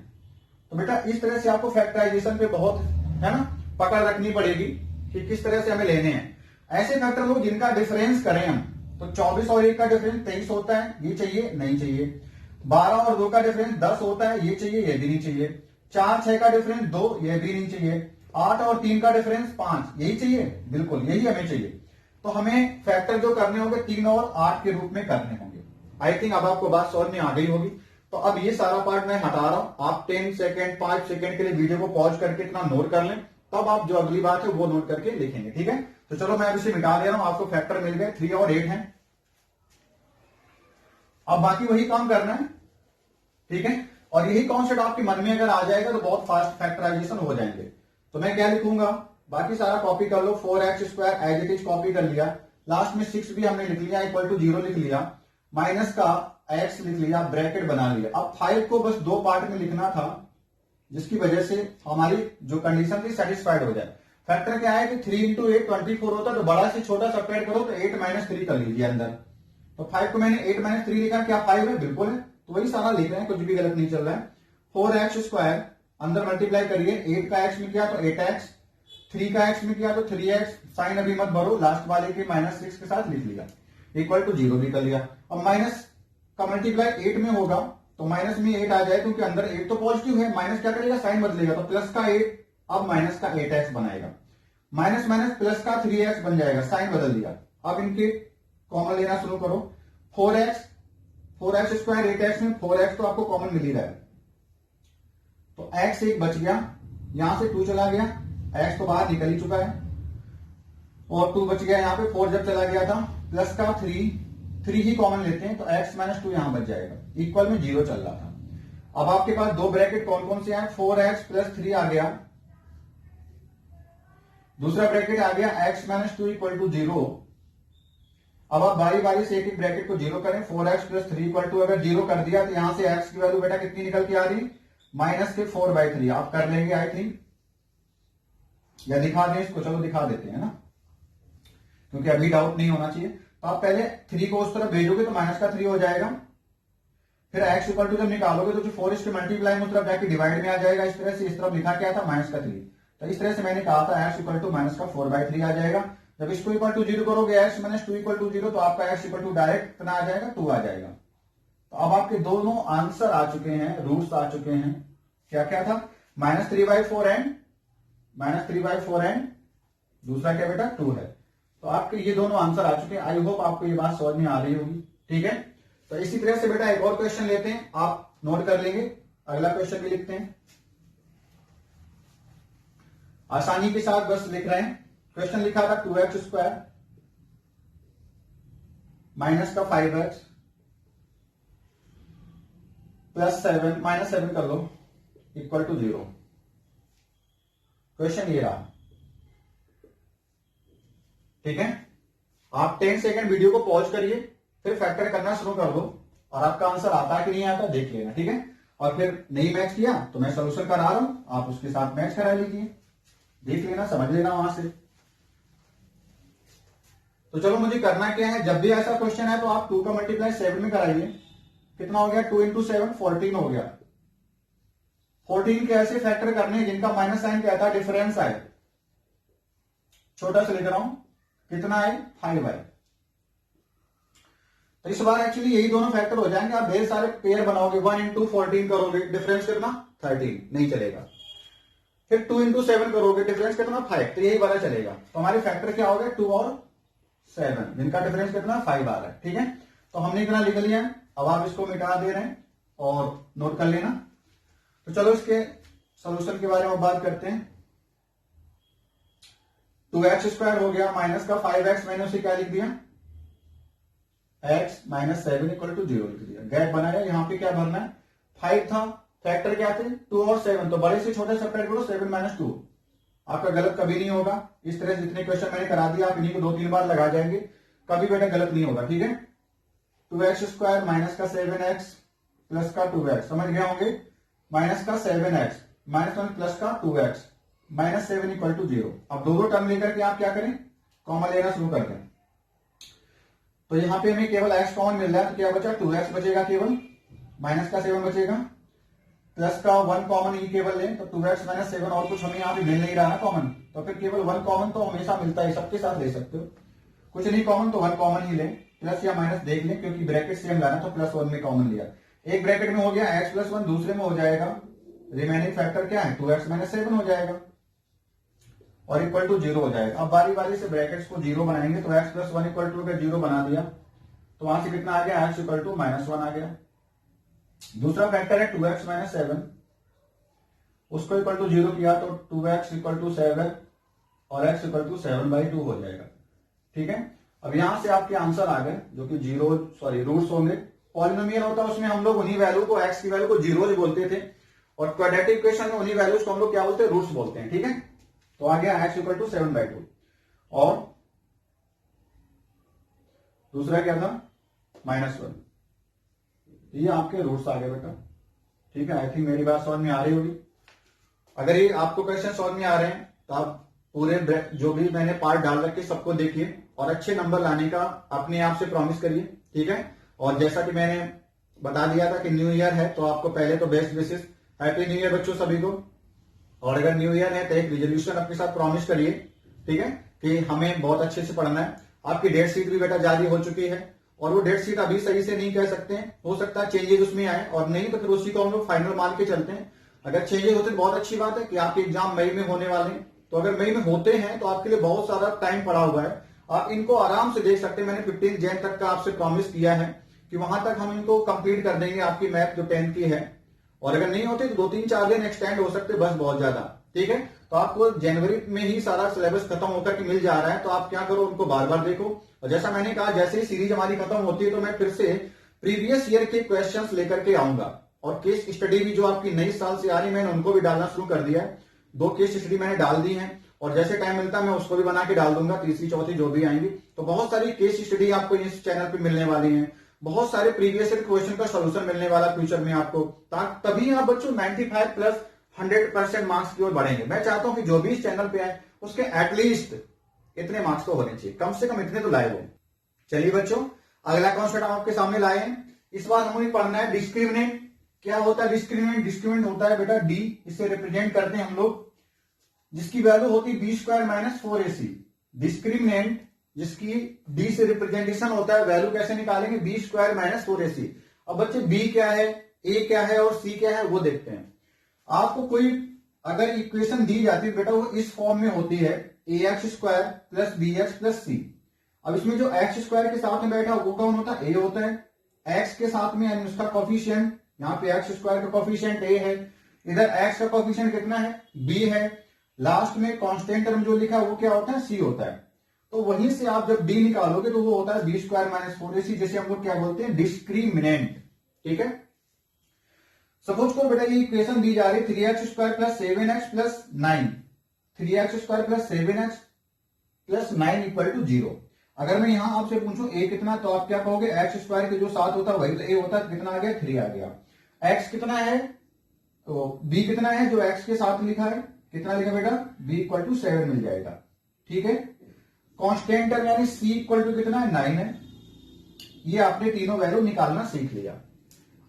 तो बेटा इस तरह से आपको फैक्टराइजेशन पे बहुत है ना पकड़ रखनी पड़ेगी कि किस तरह से हमें लेने हैं। ऐसे फैक्टर लो जिनका डिफरेंस करें हम, तो 24 और 1 का डिफरेंस 23 होता है, ये चाहिए नहीं चाहिए। 12 और 2 का डिफरेंस 10 होता है, ये चाहिए ये भी नहीं चाहिए। 4 6 का डिफरेंस 2, ये भी नहीं चाहिए। 8 और 3 का डिफरेंस 5, यही चाहिए, बिल्कुल यही हमें चाहिए। तो हमें फैक्टर जो करने होंगे 3 और 8 के रूप में करने होंगे। आई थिंक अब आपको बात समझ में आ गई होगी। तो अब ये सारा पार्ट मैं हटा रहा हूं, आप 10 सेकेंड 5 सेकेंड के लिए वीडियो को पॉज करके इतना नोट कर लें, तब आप जो अगली बात है वो नोट करके लिखेंगे, ठीक है। तो चलो मैं अब इसे मिटा दे रहा हूं, आपको फैक्टर मिल गए 3 और 8 है। अब बाकी वही काम करना है, ठीक है। और यही कॉन्सेप्ट आपके मन में अगर आ जाएगा तो बहुत फास्ट फैक्टराइजेशन हो जाएंगे। तो मैं क्या लिखूंगा, बाकी सारा कॉपी कर लो, 4x² as it is copy कर लिया, लास्ट में 6 भी हमने लिख लिया, इक्वल टू 0 लिख लिया, माइनस का x लिख लिया, ब्रैकेट बना लिया। अब 5 को बस 2 पार्ट में लिखना था, जिसकी वजह से हमारी जो कंडीशन थी सेटिस्फाइड हो जाए। फैक्टर क्या है कि 3 इंटू 8 24 होता है, तो बड़ा से छोटा सपरेट करो तो 8 - 3 कर लीजिए अंदर। तो 5 को मैंने 8 - 3 लिखा, क्या 5 है? बिल्कुल है। तो वही सारा लिख रहे हैं, कुछ भी गलत नहीं चल रहा है। 4x² अंदर मल्टीप्लाई करिए, 8 का x में किया तो 8x, 3 का x में किया तो 3x, साइन अभी मत भरो, लास्ट वाले के -6 के साथ लिख लिया, इक्वल टू 0 भी कर लिया। अब माइनस का मल्टीप्लाई 8 में होगा तो माइनस में 8 आ जाए, क्योंकि अंदर 8 तो पॉजिटिव है, माइनस क्या करेगा, साइन बदलेगा, तो प्लस का 8 अब माइनस का 8x बनाएगा, माइनस माइनस प्लस का 3x बन जाएगा, साइन बदल दिया। अब इनके कॉमन लेना शुरू करो, 4x 4x² 8x में 4x तो आपको कॉमन मिल ही रहा है, तो x एक बच गया, यहां से 2 चला गया, x तो बाहर निकल ही चुका है, और 2 बच गया यहाँ पे, 4 जब चला गया था, प्लस का 3 ही कॉमन लेते हैं, तो x - 2 यहां बच जाएगा, इक्वल में 0 चल रहा था। अब आपके पास 2 ब्रैकेट कौन कौन से हैं, 4x + 3 आ गया, दूसरा ब्रैकेट आ गया x - 2 = 0। अब आप बारी बारी से एक ब्रैकेट को 0 करें, 4x + 3 = अगर 0 कर दिया तो यहां से x की वैल्यू बेटा कितनी निकल के आ रही, -4/3। आप कर लेंगे आई थिंक, या दिखा दें इसको, चलो दिखा देते हैं ना, क्योंकि अभी डाउट नहीं होना चाहिए। तो आप पहले 3 को उस तरफ भेजोगे तो -3 हो जाएगा, फिर x = जब निकालोगे तो जो 4 इसके मल्टीप्लाई में उस तरफ जाके डिवाइड में आ जाएगा, इस तरह से। इस तरफ लिखा क्या था, -3, तो इस तरह से मैंने कहा था x = -4/3 आ जाएगा। जब इसको = 0 करोगे, x - 2 = 0, तो आपका x = डायरेक्ट कितना आ जाएगा, 2 आ जाएगा। तो अब आपके दोनों आंसर आ चुके हैं, रूट्स आ चुके हैं। क्या क्या था, -3/4 एंड -3/4 एंड दूसरा क्या बेटा 2 है। तो आपके ये दोनों आंसर आ चुके हैं। आई होप आपको ये बात समझ में आ रही होगी, ठीक है। तो इसी तरह से बेटा एक और क्वेश्चन लेते हैं, आप नोट कर लेंगे, अगला क्वेश्चन भी लिखते हैं, आसानी के साथ बस लिख रहे हैं। क्वेश्चन लिखा था 2x² माइनस का 5x + 7 -7 कर लो, इक्वल टू 0। क्वेश्चन ये रहा, ठीक है। आप 10 सेकंड वीडियो को पॉज करिए, फिर फैक्टर करना शुरू कर दो, और आपका आंसर आता कि नहीं आता देख लेना, ठीक है। और फिर नहीं मैच किया तो मैं सोल्यूशन करा रहा हूं, आप उसके साथ मैच करा लीजिए, देख लेना, समझ लेना वहां से। तो चलो मुझे करना क्या है, जब भी ऐसा क्वेश्चन है तो आप 2 का मल्टीप्लाई 7 में कराइए। कितना हो गया, 2 × 7 14 हो गया। 14 के ऐसे फैक्टर करने जिनका माइनस साइन क्या था, डिफरेंस आए, छोटा से लिख रहा हूं, कितना है, 5 आए। तो इस बार एक्चुअली यही दोनों फैक्टर हो जाएंगे, आप ढेर सारे पेयर बनाओगे, 1 × 14 करोगे, डिफरेंस कितना 13, नहीं चलेगा। फिर 2 × 7 करोगे, डिफरेंस कितना 5, तो यही वाला चलेगा। तो हमारे फैक्टर क्या हो गए, 2 और 7, जिनका डिफरेंस कितना 5 आ रहा है, ठीक है। तो हमने इतना लिख लिया है, अब आप इसको मिटा दे रहे हैं और नोट कर लेना। तो चलो इसके सोल्यूशन के बारे में बात करते हैं। 2x² हो गया, माइनस का 5x, मैंने उसे क्या लिख दिया, x - 7 = 0 लिख दिया, गैप बनाया। यहां पे क्या भरना है, 5 था, फैक्टर क्या थे, 2 और 7, तो बड़े से छोटे सेपरेट करो, 7 - 2। आपका गलत कभी नहीं होगा। इस तरह से जितने क्वेश्चन मैंने करा दिया, आप इन्हीं को 2-3 बार लगा जाएंगे, कभी बेटा गलत नहीं होगा, ठीक है। 2x² माइनस का 7x प्लस का 2x, समझ गए होंगे, माइनस का 7x -1 प्लस का 2x -7 = 0। अब दो टर्म लेकर के आप क्या करें, कॉमन लेना शुरू कर दें। तो यहां पे हमें केवल x कॉमन मिल रहा है, तो क्या बचा, 2x बचेगा केवल, माइनस का 7 बचेगा, प्लस का 1 कॉमन ही केवल लें, तो 2x - 7, और कुछ हमें यहां पे मिल नहीं रहा ना कॉमन, तो फिर केवल 1 कॉमन तो हमेशा मिलता है, सबके साथ ले सकते हो। कुछ नहीं कॉमन तो 1 कॉमन ही लें, प्लस या माइनस देख लें, क्योंकि ब्रैकेट सेम लाना, तो +1 में कॉमन लिया। एक ब्रैकेट में हो गया x + 1, दूसरे में हो जाएगा रिमेनिंग फैक्टर क्या है, 2x - 7 हो जाएगा। और इक्वल टू 0 हो जाएगा। अब बारी बारी से ब्रैकेट्स को 0 बनाएंगे तो x प्लस 1 इक्वल टू अगर 0 बना दिया तो वहां से कितना आ गया, x इक्वल टू -1 आ गया। दूसरा फैक्टर है 2x माइनस 7, उसको इक्वल टू 0 किया तो 2x इक्वल टू 7 और x इक्वल टू 7/2 हो जाएगा। ठीक है, अब यहां से आपके आंसर आ गए जो कि रूट्स होंगे। पॉलिनोमियल होता है उसमें हम लोग उन्हीं वैल्यू को, x की वैल्यू को जीरोज बोलते थे, और क्वाड्रेटिक इक्वेशन में उन्हीं वैल्यूज को हम लोग क्या बोलते हैं, रूट्स बोलते हैं। ठीक है, तो आ गया x इक्वल टू 7/2 और दूसरा क्या था -1। ये आपके रूट्स आ गए बेटा। ठीक है, आई थिंक मेरी बात समझ में आ रही होगी। अगर ये आपको क्वेश्चन समझ में आ रहे हैं तो आप पूरे जो भी मैंने पार्ट डाल रखे सबको देखिए और अच्छे नंबर लाने का अपने आप से प्रॉमिस करिए। ठीक है, और जैसा कि मैंने बता दिया था कि न्यू ईयर है तो आपको पहले तो बेस्ट विशेष, हैप्पी न्यू ईयर बच्चों सभी को। और अगर न्यू ईयर है तो एक रिजोल्यूशन अपने साथ प्रॉमिस करिए, ठीक है, कि हमें बहुत अच्छे से पढ़ना है। आपकी डेट शीट भी बेटा जारी हो चुकी है और वो डेट शीट अभी सही से नहीं कह सकते हैं, हो सकता है चेंजेस उसमें आए, और नहीं तो फिर उसी को हम लोग फाइनल मान के चलते हैं। अगर चेंजेस होते तो बहुत अच्छी बात है कि आपके एग्जाम मई में होने वाले हैं, तो अगर मई में होते हैं तो आपके लिए बहुत सारा टाइम पड़ा हुआ है, आप इनको आराम से देख सकते हैं। मैंने 15 जैन तक का आपसे प्रॉमिस किया है कि वहां तक हम इनको कंप्लीट कर देंगे, आपकी मैथ जो 10 की है। और अगर नहीं होते तो 2-3-4 दिन एक्सटेंड हो सकते, बस बहुत ज्यादा। ठीक है, तो आपको जनवरी में ही सारा सिलेबस खत्म होकर के मिल जा रहा है, तो आप क्या करो, उनको बार बार देखो। और जैसा मैंने कहा, जैसे ही सीरीज हमारी खत्म होती है तो मैं फिर से प्रीवियस ईयर के क्वेश्चंस लेकर के आऊंगा, और केस स्टडी भी जो आपकी नई साल से आ रही, मैंने उनको भी डालना शुरू कर दिया है। 2 केस स्टडी मैंने डाल दी है, और जैसे टाइम मिलता है मैं उसको भी बना के डाल दूंगा, तीसरी चौथी जो भी आएंगी। तो बहुत सारी केस स्टडी आपको इस चैनल पे मिलने वाली है, बहुत सारे प्रीवियस ईयर क्वेश्चन का सोल्यूशन मिलने वाला फ्यूचर में आपको, तभी आप बच्चों 95 प्लस 100% मार्क्स की ओर बढ़ेंगे। मैं चाहता हूं कि जो भी इस चैनल पे आए उसके एटलीस्ट इतने मार्क्स तो होने चाहिए, कम से कम इतने तो लाए हो। चलिए बच्चों, अगला कॉन्सेप्ट हम आपके सामने लाए हैं। इस बार हमें पढ़ना है डिस्क्रिमिनेंट। क्या होता है डिस्क्रिमिनेंट? डिस्क्रिमिनेंट होता है बेटा डी, इसे रिप्रेजेंट करते हैं हम लोग, जिसकी वैल्यू होती है b² माइनस 4ac। डिस्क्रिमिनेंट जिसकी डी से रिप्रेजेंटेशन होता है, वैल्यू कैसे निकालेंगे, b² माइनस 4ac। अब बच्चे b क्या है, a क्या है और c क्या है वो देखते हैं। आपको कोई अगर इक्वेशन दी जाती है बेटा, वो इस फॉर्म में होती है ax² plus bx plus c। अब इसमें जो x² के साथ में बैठा वो कौन होता है, a होता है। x के साथ में यानी उसका कोफिशिएंट, यहाँ पे x² का कोफिशिएंट a है, इधर x का कोफिशिएंट कितना है, b है। लास्ट में कांस्टेंट टर्म जो लिखा है वो क्या होता है, c होता है। तो वहीं से आप जब d निकालोगे तो वो होता है b² माइनस 4ac, जैसे हम लोग क्या बोलते हैं, डिस्क्रिमिनेंट। ठीक है, सपोज को बेटा ये इक्वेशन दी जा रही 3x² plus 7x plus 9, 3x² plus 7x plus 9 equal to 0। अगर मैं यहां आपसे पूछूं a कितना, तो आप क्या कहोगे, x² के जो साथ होता है वही तो a होता है, कितना आ गया, 3 आ गया। x कितना है, तो b कितना है जो x के साथ लिखा है, कितना लिखा बेटा, b इक्वल टू 7 मिल जाएगा। ठीक है, कांस्टेंट टर्म यानी c इक्वल टू कितना है, 9 है। ये आपने तीनों वैल्यू निकालना सीख लिया।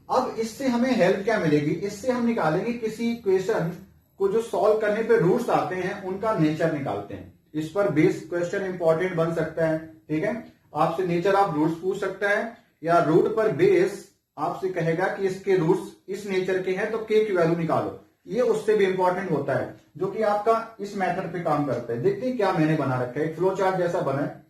अब इससे हमें हेल्प क्या मिलेगी, इससे हम निकालेंगे किसी इक्वेशन को जो सॉल्व करने पे रूट्स आते हैं उनका नेचर निकालते हैं। इस पर बेस क्वेश्चन इंपॉर्टेंट बन सकता है। ठीक है, आपसे नेचर ऑफ रूट्स पूछ सकता है, या रूट पर बेस आपसे कहेगा कि इसके रूट्स इस नेचर के हैं तो k की वैल्यू निकालो। ये उससे भी इंपॉर्टेंट होता है, जो कि आपका इस मेथड पे काम करता है। देखते हैं क्या मैंने बना रखा है, एक फ्लो चार्ट जैसा बना है।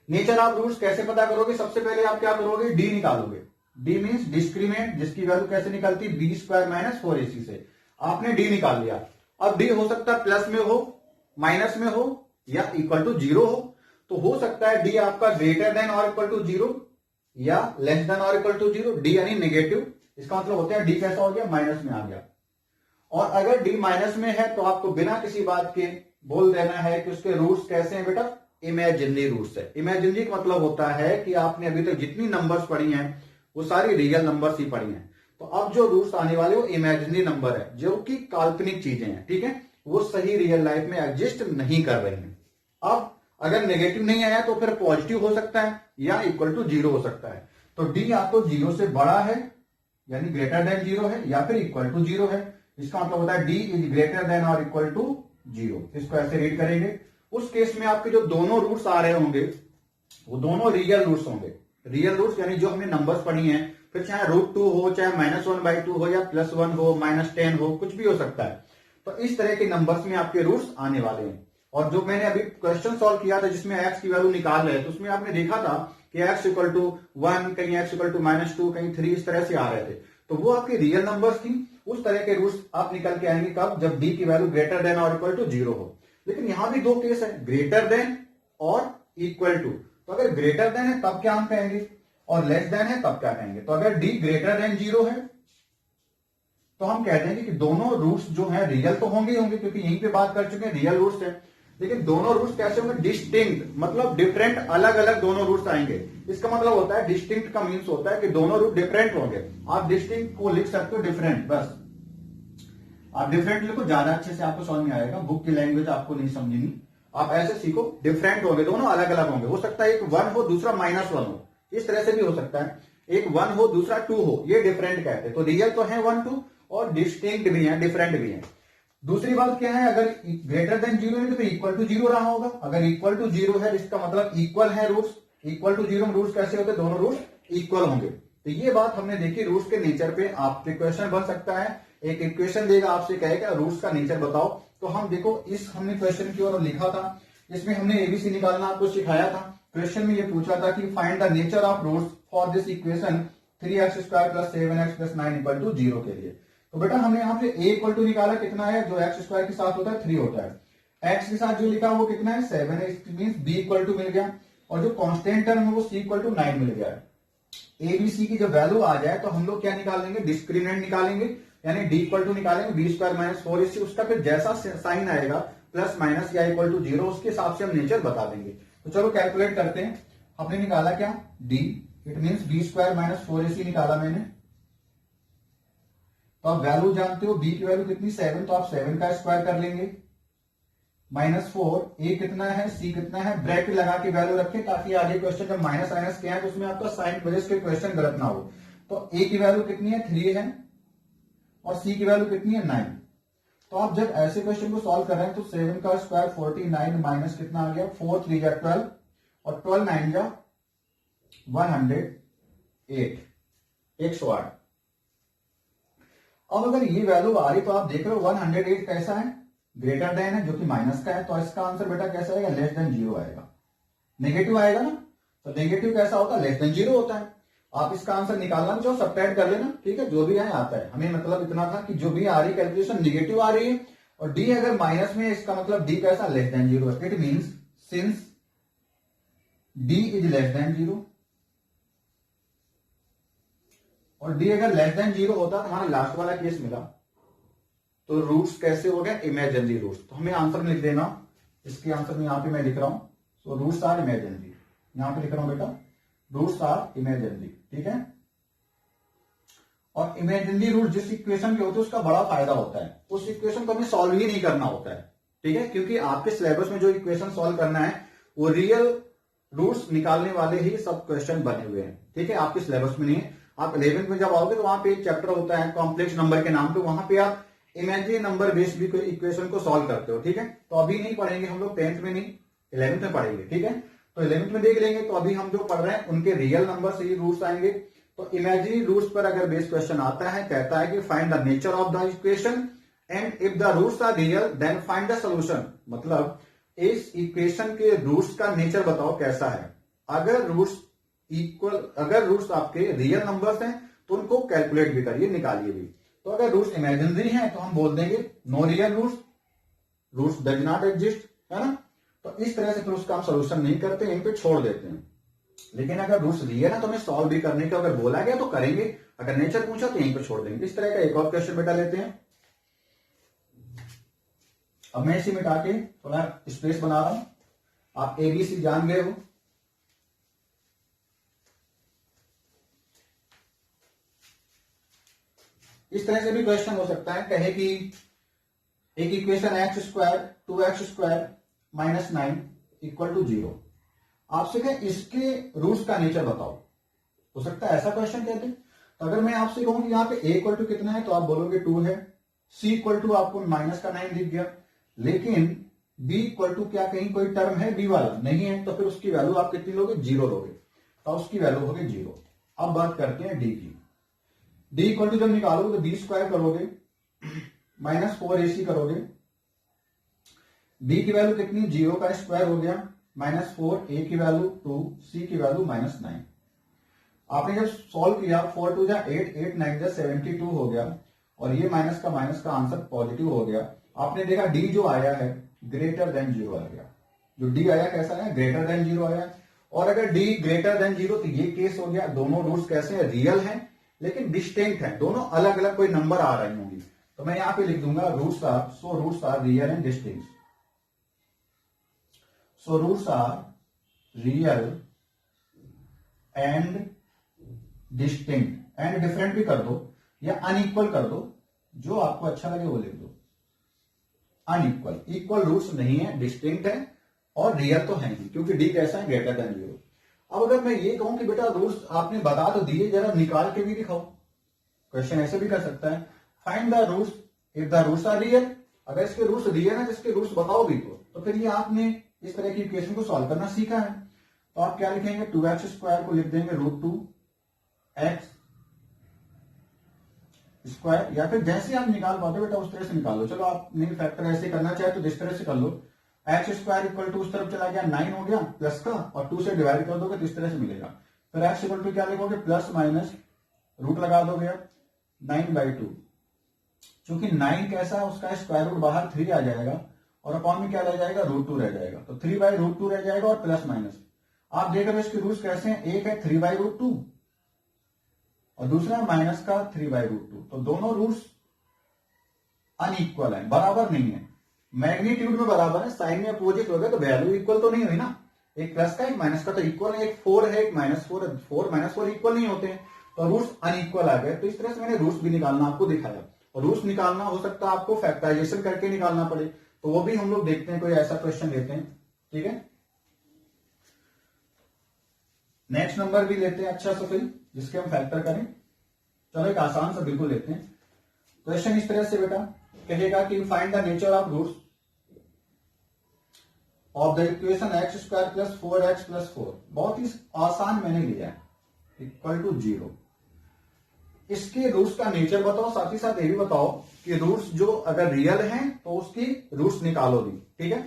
नेचर ऑफ रूट्स कैसे पता करोगे, सबसे पहले आप क्या करोगे, डी निकालोगे। डी मीन्स डिस्क्रिमिनेंट, जिसकी वैल्यू कैसे निकलती है, b² माइनस 4ac से। आपने डी निकाल लिया। अब डी हो सकता है प्लस में हो, माइनस में हो, या इक्वल टू 0 हो। तो हो सकता है डी आपका ग्रेटर देन और इक्वल टू 0 या लेस देन और इक्वल टू 0। डी यानी नेगेटिव, इसका मतलब होता है डी कैसा हो गया, माइनस में आ गया। और अगर डी माइनस में है तो आपको बिना किसी बात के बोल देना है कि उसके रूट्स कैसे हैं बेटा, इमेजिनरी रूट्स है। इमेजिनरी का मतलब होता है कि आपने अभी तक जितनी नंबर्स पढ़ी हैं वो सारी रियल नंबर्स ही पढ़ी हैं। तो अब जो रूट्स आने वाले वो इमेजिनरी नंबर है, जो कि काल्पनिक चीजें हैं। ठीक है, वो सही रियल लाइफ में एग्जिस्ट नहीं कर रही हैं। अब अगर नेगेटिव नहीं आया तो फिर पॉजिटिव हो सकता है या इक्वल टू 0 हो सकता है। तो डी आपको 0 से बड़ा है यानी ग्रेटर देन 0 है, या फिर इक्वल टू 0 है। इसका मतलब होता है डी इज ग्रेटर देन और इक्वल टू 0। इसको ऐसे रीड करेंगे। उस केस में आपके जो दोनों रूट्स आ रहे होंगे वो दोनों रियल रूट्स होंगे। रियल रूट्स यानी जो हमने नंबर्स पढ़ी हैं, फिर चाहे √2 हो, चाहे -1/2 हो, या +1 हो, -10 हो, कुछ भी हो सकता है। तो इस तरह के नंबर्स में आपके रूट्स आने वाले हैं। और जो मैंने अभी क्वेश्चन सॉल्व किया था जिसमें x की वैल्यू निकाल रहे थे, उसमें आपने देखा था कि x इक्वल टू 1, कहीं x इक्वल टू -2, कहीं 3, इस तरह से आ रहे थे। तो वो आपकी रियल नंबर्स थी। उस तरह के रूट्स आप निकल के आएंगे कब? जब d की वैल्यू ग्रेटर देन और इक्वल टू 0 हो। लेकिन यहां भी दो केस है, ग्रेटर देन और इक्वल टू। तो अगर ग्रेटर देन है तब क्या हम कहेंगे, और लेस देन है तब क्या कहेंगे? तो अगर d ग्रेटर देन 0 है तो हम कहते हैं कि दोनों रूट्स जो है रियल तो होंगे होंगे, क्योंकि यहीं पे बात कर चुके हैं रियल रूट्स है। लेकिन दोनों रूट्स कैसे होंगे? डिस्टिंक्ट, मतलब डिफरेंट, अलग अलग दोनों रूट्स आएंगे। इसका मतलब होता है डिस्टिंक्ट का मीन्स होता है कि दोनों रूट डिफरेंट होंगे। आप डिस्टिंक्ट को लिख सकते हो डिफरेंट, बस आप डिफरेंट लिखो, ज्यादा अच्छे से आपको समझ में आएगा। बुक की लैंग्वेज आपको नहीं समझनी, आप ऐसे सीखो। डिफरेंट होंगे, दोनों अलग अलग होंगे। हो सकता है एक 1 हो दूसरा -1 हो, इस तरह से भी हो सकता है। एक 1 हो दूसरा 2 हो, ये डिफरेंट कहते हैं। तो रियल तो है 1 2 और डिस्टिंक्ट भी है, डिफरेंट भी है। दूसरी बात क्या है, अगर ग्रेटर देन 0 है तो इक्वल टू 0 रहा होगा। अगर इक्वल टू 0 है इसका मतलब इक्वल है रूट्स। इक्वल टू 0 में रूट्स कैसे होते हैं? दोनों रूट्स इक्वल होंगे। तो ये बात हमने देखी रूट्स के नेचर पे। आपके क्वेश्चन बन सकता है, एक इक्वेशन देगा आपसे, कहेगा रूट्स का नेचर बताओ। तो हम देखो इस हमने क्वेश्चन की ओर लिखा था, इसमें हमने एबीसी निकालना आपको सिखाया था। क्वेश्चन में ये पूछा था कि find the nature of roots for this equation 3x² + 7x + 9 = 0 के लिए। तो बेटा हमने यहाँ पे a इक्वल टू निकाला, कितना है? जो x² के साथ होता है 3 होता है। x के साथ जो लिखा वो कितना है? 7 है। मींस b इक्वल टू मिल गया, और जो कांस्टेंट टर्म है वो c इक्वल टू 9 मिल गया है। a b c की जब वैल्यू आ जाए तो हम लोग क्या निकालेंगे? डिस्क्रिमिनेंट निकालेंगे, यानी d इक्वल टू निकालेंगे b² - 4ac। उसका फिर जैसा साइन आएगा प्लस माइनस या इक्वल टू 0, उसके हिसाब से हम नेचर बता देंगे। तो चलो कैलकुलेट करते हैं। हमने निकाला क्या? d, it means b² - 4ac निकाला मैंने। तो आप वैल्यू जानते हो, b की वैल्यू कितनी? 7, तो आप 7 का स्क्वायर कर लेंगे। -4, a कितना है, c कितना है, ब्रैकेट लगा के वैल्यू रखें ताकि आगे क्वेश्चन जब माइनस माइनस के हैं तो उसमें आपका साइन की वजह से क्वेश्चन गलत ना हो। तो a की वैल्यू कितनी है? 3 है, और c की वैल्यू कितनी है? 9। तो आप जब ऐसे क्वेश्चन को सॉल्व कर रहे हैं तो 7 का स्क्वायर 49 माइनस कितना आ गया? 4 3 जा 12, और 12 9 जा 108, 108। अब अगर ये वैल्यू आ रही तो आप देख रहे हो 108 कैसा है? ग्रेटर देन है, जो कि माइनस का है। तो इसका आंसर बेटा कैसा आएगा? लेस देन 0 आएगा। नेगेटिव आएगा ना, तो नेगेटिव कैसा होता है? लेस देन 0 होता है। आप इसका आंसर निकालना जो सब्ट्रैक्ट कर लेना, ठीक है? जो भी आए आता है, हमें मतलब इतना था कि जो भी आ रही कैलकुलेशन निगेटिव आ रही है, और डी अगर माइनस में, इसका मतलब डी कैसा? लेस देन 0 है। It means since D is less than 0, और डी अगर लेस देन 0 होता तो हमारा लास्ट वाला केस मिला। तो रूट्स कैसे हो गए? Imaginary roots. तो हमें आंसर में लिख देना, इसके आंसर में यहां पे मैं लिख रहा हूं, सो रूट्स आर इमेजिनरी। यहां पे लिख रहा हूं बेटा, रूट्स आर इमेजिनरी, ठीक है? और इमेजिनरी रूट जिस इक्वेशन के होते हैं उसका बड़ा फायदा होता है, उस इक्वेशन को हमें सॉल्व ही नहीं करना होता है, ठीक है? क्योंकि आपके सिलेबस में जो इक्वेशन सॉल्व करना है वो रियल रूट्स निकालने वाले ही सब क्वेश्चन बने हुए हैं, ठीक है? आपके सिलेबस में नहीं है। आप 11th में जब आओगे तो वहां पे एक चैप्टर होता है कॉम्प्लेक्स नंबर के नाम पे, वहां पे आप इमेजिनरी नंबर बेस्ड भी कोई इक्वेशन को सॉल्व करते हो, ठीक है? तो अभी नहीं पढ़ेंगे हम लोग, 10th में नहीं 11th में पढ़ेंगे, ठीक है? तो 11th में देख लेंगे। तो अभी हम जो पढ़ रहे हैं उनके रियल नंबर से ही रूट्स आएंगे। तो इमेजिनरी रूट्स पर अगर बेस क्वेश्चन आता है, कहता है कि find the nature of the equation and if the roots are real then find the solution. मतलब इस इक्वेशन के रूट्स का नेचर बताओ कैसा है। अगर रूट्स आपके रियल नंबर्स हैं तो उनको कैलकुलेट भी करिए, निकालिए भी। तो अगर रूट्स इमेजिनरी हैं तो हम बोल देंगे no real roots does not exist, है ना? तो इस तरह से फिर उसका हम सोल्यूशन नहीं करते, इन पे छोड़ देते हैं। लेकिन अगर रूट्स रियल है तो हमें सॉल्व भी करने का अगर बोला गया तो करेंगे, अगर नेचर पूछा तो यहीं पे छोड़ देंगे। इस तरह का एक और क्वेश्चन बेटा लेते हैं। अब मैं इसे मिटा के थोड़ा स्पेस बना रहा हूं। आप एबीसी जान गए हो, इस तरह से भी क्वेश्चन हो सकता है। कहे कि एक इक्वेशन x² 2x² - 9 = 0, आपसे कहे इसके रूट्स का नेचर बताओ। हो सकता है ऐसा क्वेश्चन कहते। तो अगर मैं आपसे कहूं कि यहाँ पे a इक्वल टू कितना है तो आप बोलोगे 2 है, c इक्वल टू आपको -9 दिख गया, लेकिन b इक्वल टू क्या कहीं कोई टर्म है b वाला? नहीं है। तो फिर उसकी वैल्यू आप कितनी लोगे? 0 लोगे। तो उसकी वैल्यू होगी 0। अब बात करते हैं d की। d इक्वल टू जब निकालोगे तो b² करोगे माइनस 4ac करोगे, b की वैल्यू कितनी, 0 का स्क्वायर हो गया, माइनस 4, a की वैल्यू 2, c की वैल्यू माइनस 9। आपने जब सॉल्व किया 4 टू जा 8, 8 9 जा 72 हो गया, और ये माइनस का आंसर पॉजिटिव हो गया। आपने देखा डी जो आया है ग्रेटर देन 0 आ गया, जो डी आया कैसा है, ग्रेटर देन 0 आया। और अगर डी ग्रेटर देन 0 तो ये केस हो गया, दोनों रूट्स कैसे हैं, रियल हैं लेकिन डिस्टिंक्ट है, दोनों अलग अलग कोई नंबर आ रही होंगी। तो मैं यहां पे लिख दूंगा roots are real and distinct. So roots are real and distinct, and different भी कर दो या अनइक्वल कर दो, जो आपको अच्छा लगे वो लिख दो। अनइक्वल, इक्वल रूट्स नहीं है, डिस्टिंक्ट है और रियल तो है ही, क्योंकि डी कैसा है, ग्रेटर देन 0। अब अगर मैं ये कहूं कि बेटा रूट्स आपने बता तो दिए, जरा निकाल के भी दिखाओ, क्वेश्चन ऐसे भी कर सकता है, find the roots if the roots are real. अगर इसके रूट्स रियल है, जिसके रूट्स बताओ भी तो फिर ये आपने इस तरह की इक्वेशन को सॉल्व करना सीखा है। तो आप क्या लिखेंगे, 2x स्क्वायर को लिख देंगे √2x स्क्वायर, या फिर जैसे आप निकाल पाते बेटा उस तरह से निकालो। चलो आपने फैक्टर ऐसे करना चाहे तो जिस तरह से कर लो, एक्स स्क्वायर इक्वल टू उस तरफ चला गया 9 हो गया प्लस का, और 2 से डिवाइड कर दोगे तो इस तरह से मिलेगा। फिर एक्स इक्वल टू क्या लिखोगे, प्लस माइनस रूट लगा दोगे 9/2। चूंकि 9 कैसा है, उसका स्क्वायर रूट बाहर 3 आ जाएगा और अपॉन में क्या रह जाएगा, √2 रह जाएगा, तो 3/√2 रह जाएगा और प्लस माइनस। आप देख रहे हो इसके रूट्स कैसे हैं, एक है 3/√2 और दूसरा है माइनस का 3/√2। तो दोनों रूट्स अनइक्वल है, बराबर नहीं है। मैग्नीट्यूड में बराबर है, साइन में अपोजिट हो गया तो वैल्यू इक्वल तो नहीं हुई ना, एक प्लस का एक माइनस का तो इक्वल है, एक 4 है एक -4 है, 4 -4 इक्वल नहीं होते हैं, तो रूट्स अनइक्वल आ गए। तो इस तरह से मैंने रूट्स भी निकालना आपको दिखाया, और रूट्स निकालना हो सकता है आपको फैक्टराइजेशन करके निकालना पड़े, तो वो भी हम लोग देखते हैं, कोई ऐसा क्वेश्चन लेते हैं, ठीक है। नेक्स्ट नंबर भी लेते हैं अच्छा सा फिर, जिसके हम फैक्टर करें। चलो एक आसान सा बिल्कुल लेते हैं क्वेश्चन। इस तरह से बेटा कहेगा कि find the nature of roots of the equation x square plus 4x plus 4। बहुत ही आसान मैंने लिया है, इक्वल टू 0। इसके रूट्स का नेचर बताओ, साथ ही साथ ये भी बताओ कि रूट्स जो अगर रियल हैं तो उसकी रूट्स निकालो भी, ठीक है।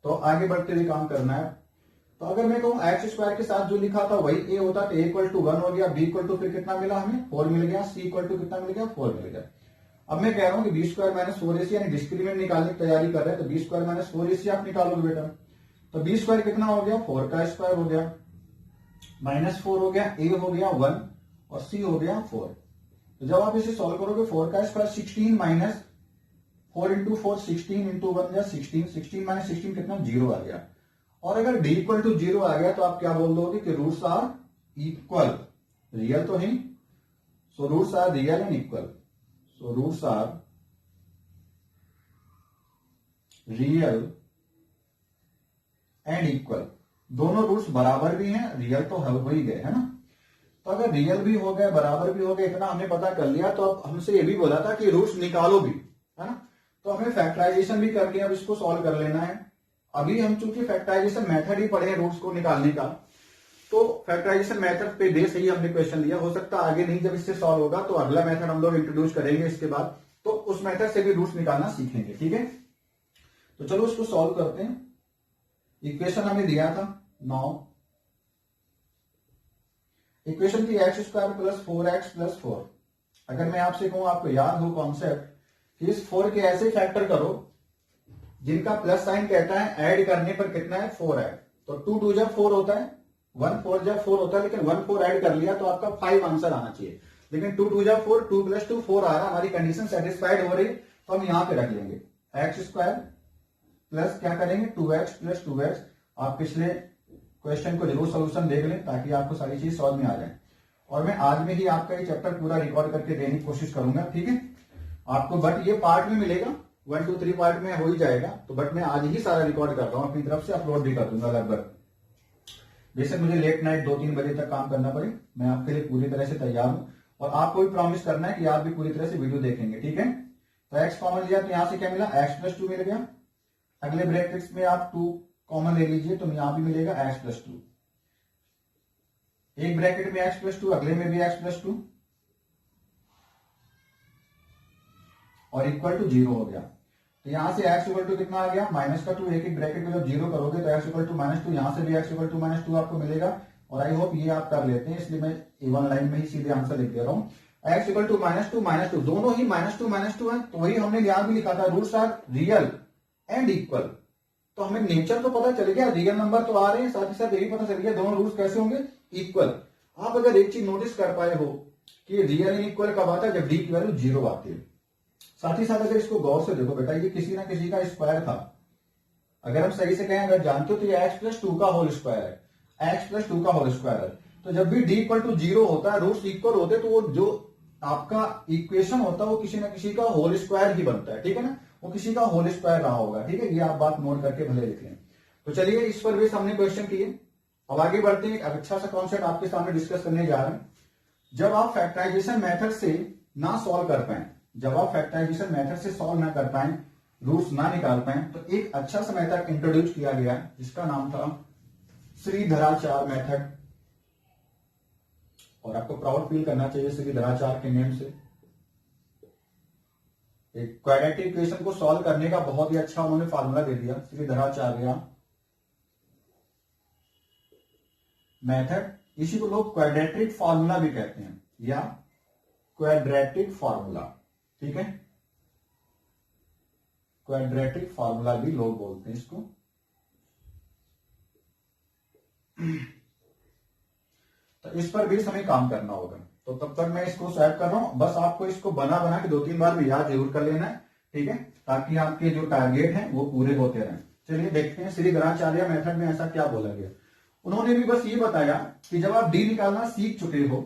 तो आगे बढ़ते हुए काम करना है। तो अगर मैं कहूं एक्स स्क्वायर के साथ जो लिखा था वही ए होता, तो a = 1 हो गया, b = फिर कितना मिला हमें, 4 मिल गया, c = कितना मिल गया, 4 मिल गया। अब मैं कह रहा हूं कि b² - 4ac यानी डिस्क्रीमेंट निकालने की तैयारी कर रहे हैं, तो b² - 4ac आप निकालोगे बेटा। तो b² कितना हो गया, 4 का स्क्वायर हो गया, -4 हो गया, a हो गया 1 और c हो गया 4। तो जब आप इसे सॉल्व करोगे 4 का स्क्वायर 16 माइनस 4 इंटू 4 16 इंटू 1 या 16, 16 माइनस 16 कितना, 0 आ गया। और अगर d = 0 आ गया तो आप क्या बोल दोगे कि रूट्स आर इक्वल, रियल तो है, so roots are real and equal. So roots are real and equal, दोनों रूट्स बराबर भी हैं, रियल तो हो ही गए, है ना। तो अगर रियल भी हो गए, बराबर भी हो गए, इतना हमने पता कर लिया, तो अब हमसे ये भी बोला था कि रूट्स निकालो भी, है ना। तो हमें फैक्टराइजेशन भी करके अब इसको सॉल्व कर लेना है। अभी हम चूंकि फैक्टराइजेशन मेथड ही पढ़े हैं रूट्स को निकालने का, तो फैक्टराइजेशन मेथड पे बेस ही हमने क्वेश्चन लिया। हो सकता है आगे नहीं जब इससे सॉल्व होगा तो अगला मेथड हम लोग इंट्रोड्यूस करेंगे इसके बाद, तो उस मेथड से भी रूट्स निकालना सीखेंगे, ठीक है। तो चलो इसको सॉल्व करते हैं। इक्वेशन हमें दिया था 9, इक्वेशन थी x² + 4x + 4। अगर मैं आपसे कहूं, आपको याद हो कॉन्सेप्ट कि इस 4 के ऐसे फैक्टर करो जिनका प्लस साइन कहता है ऐड करने पर कितना है, 4 है। तो 2 2 जब 4 होता है, 1 4 जब 4 होता है, लेकिन 1 4 ऐड कर लिया तो आपका 5 आंसर आना चाहिए। लेकिन 2 2 जब 4, 2 + 2 4 आ रहा, हमारी कंडीशन सेटिस्फाइड हो रही, तो हम यहां पे रख लेंगे x² प्लस क्या करेंगे 2x + 2x। आप पिछले क्वेश्चन को जरूर सोल्यूशन देख लें ताकि आपको सारी चीज समझ में आ जाए। और मैं आज में ही आपका ये चैप्टर पूरा रिकॉर्ड करके देने की कोशिश करूंगा, ठीक है आपको। बट ये पार्ट में मिलेगा, 1 2 3 पार्ट में हो ही जाएगा, तो बट मैं आज ही सारा रिकॉर्ड कर रहा हूं, अपनी तरफ से अपलोड भी कर दूंगा लगभग। बेशक मुझे लेट नाइट 2-3 बजे तक काम करना पड़े, मैं आपके लिए पूरी तरह से तैयार हूं। और आपको भी प्रॉमिस करना है कि आप भी पूरी तरह से वीडियो देखेंगे, ठीक है। तो x कॉमन लिया तो यहां से क्या मिला, x + 2 मिल गया। अगले ब्रैकेट्स में आप 2 कॉमन ले लीजिए, तो यहां भी मिलेगा x + 2। एक ब्रैकेट में x + 2, अगले में भी x + 2। और इक्वल टू 0 हो गया। तो यहां से x इक्वल टू कितना आ गया -2, एक एक ब्रैकेट में जब 0 करोगे तो x इक्वल टू -2, यहां से भी x इक्वल टू -2 आपको मिलेगा। और आई होप ये आप कर लेते हैं, इसलिए मैं वन लाइन में ही सीधे आंसर लिख दे रहा हूँ। x इक्वल टू -2 दोनों ही -2 है, तो वही हमने यहां भी लिखा था, roots are real and equal. तो हमें नेचर तो पता चल गया, रियल नंबर तो आ रहे हैं, साथ ही साथ ये भी पता चल गया दोनों रूट्स कैसे होंगे, इक्वल। आप अगर एक चीज नोटिस कर पाए हो कि रियल एंड इक्वल कब आता है, जब डी की वैल्यू 0 आती है। साथ ही साथ अगर इसको गौर से देखो बेटा, ये किसी ना किसी का स्क्वायर था। अगर हम सही से कहें, अगर जानते हो तो ये x+2 का होल स्क्वायर है, x+2 का होल स्क्वायर है। तो जब भी d इक्वल टू 0 होता है, रूट्स इक्वल होते हैं, तो वो जो आपका इक्वेशन होता है वो किसी ना किसी का होल स्क्वायर ही बनता है, ठीक है ना, वो किसी का होल स्क्वायर रहा होगा, ठीक है। ये आप बात नोट करके भले लिख लें। तो चलिए, इस पर भी हमने क्वेश्चन किए। अब आगे बढ़ते हैं, एक अच्छा सा कॉन्सेप्ट आपके सामने डिस्कस करने जा रहे हैं। जब आप फैक्टराइजेशन मेथड से ना सॉल्व कर पाए, जब आप फैक्टराइजेशन मेथड से सॉल्व ना कर पाए, रूट्स ना निकाल पाए, तो एक अच्छा सा मेथड इंट्रोड्यूस किया गया जिसका नाम था श्रीधराचार्य मेथड। और आपको प्राउड फील करना चाहिए श्रीधराचार्य के नेम से। एक क्वाड्रेटिक इक्वेशन को सॉल्व करने का बहुत ही अच्छा उन्होंने फार्मूला दे दिया, श्रीधराचार्य मेथड। इसी को लोग क्वाड्रेटिक फार्मूला भी कहते हैं, या क्वाड्रेटिक फार्मूला, ठीक है, क्वाड्रेटिक फार्मूला भी लोग बोलते हैं इसको। तो इस पर भी हमें काम करना होगा। तो तब तक मैं इसको स्वैप कर रहा हूं, बस आपको इसको बना बना के 2-3 बार भी याद जरूर कर लेना है, ठीक है, ताकि आपके जो टारगेट हैं वो पूरे होते रहें। चलिए देखते हैं श्रीधराचार्य मेथड में ऐसा क्या बोला गया। उन्होंने भी बस ये बताया कि जब आप डी निकालना सीख चुके हो,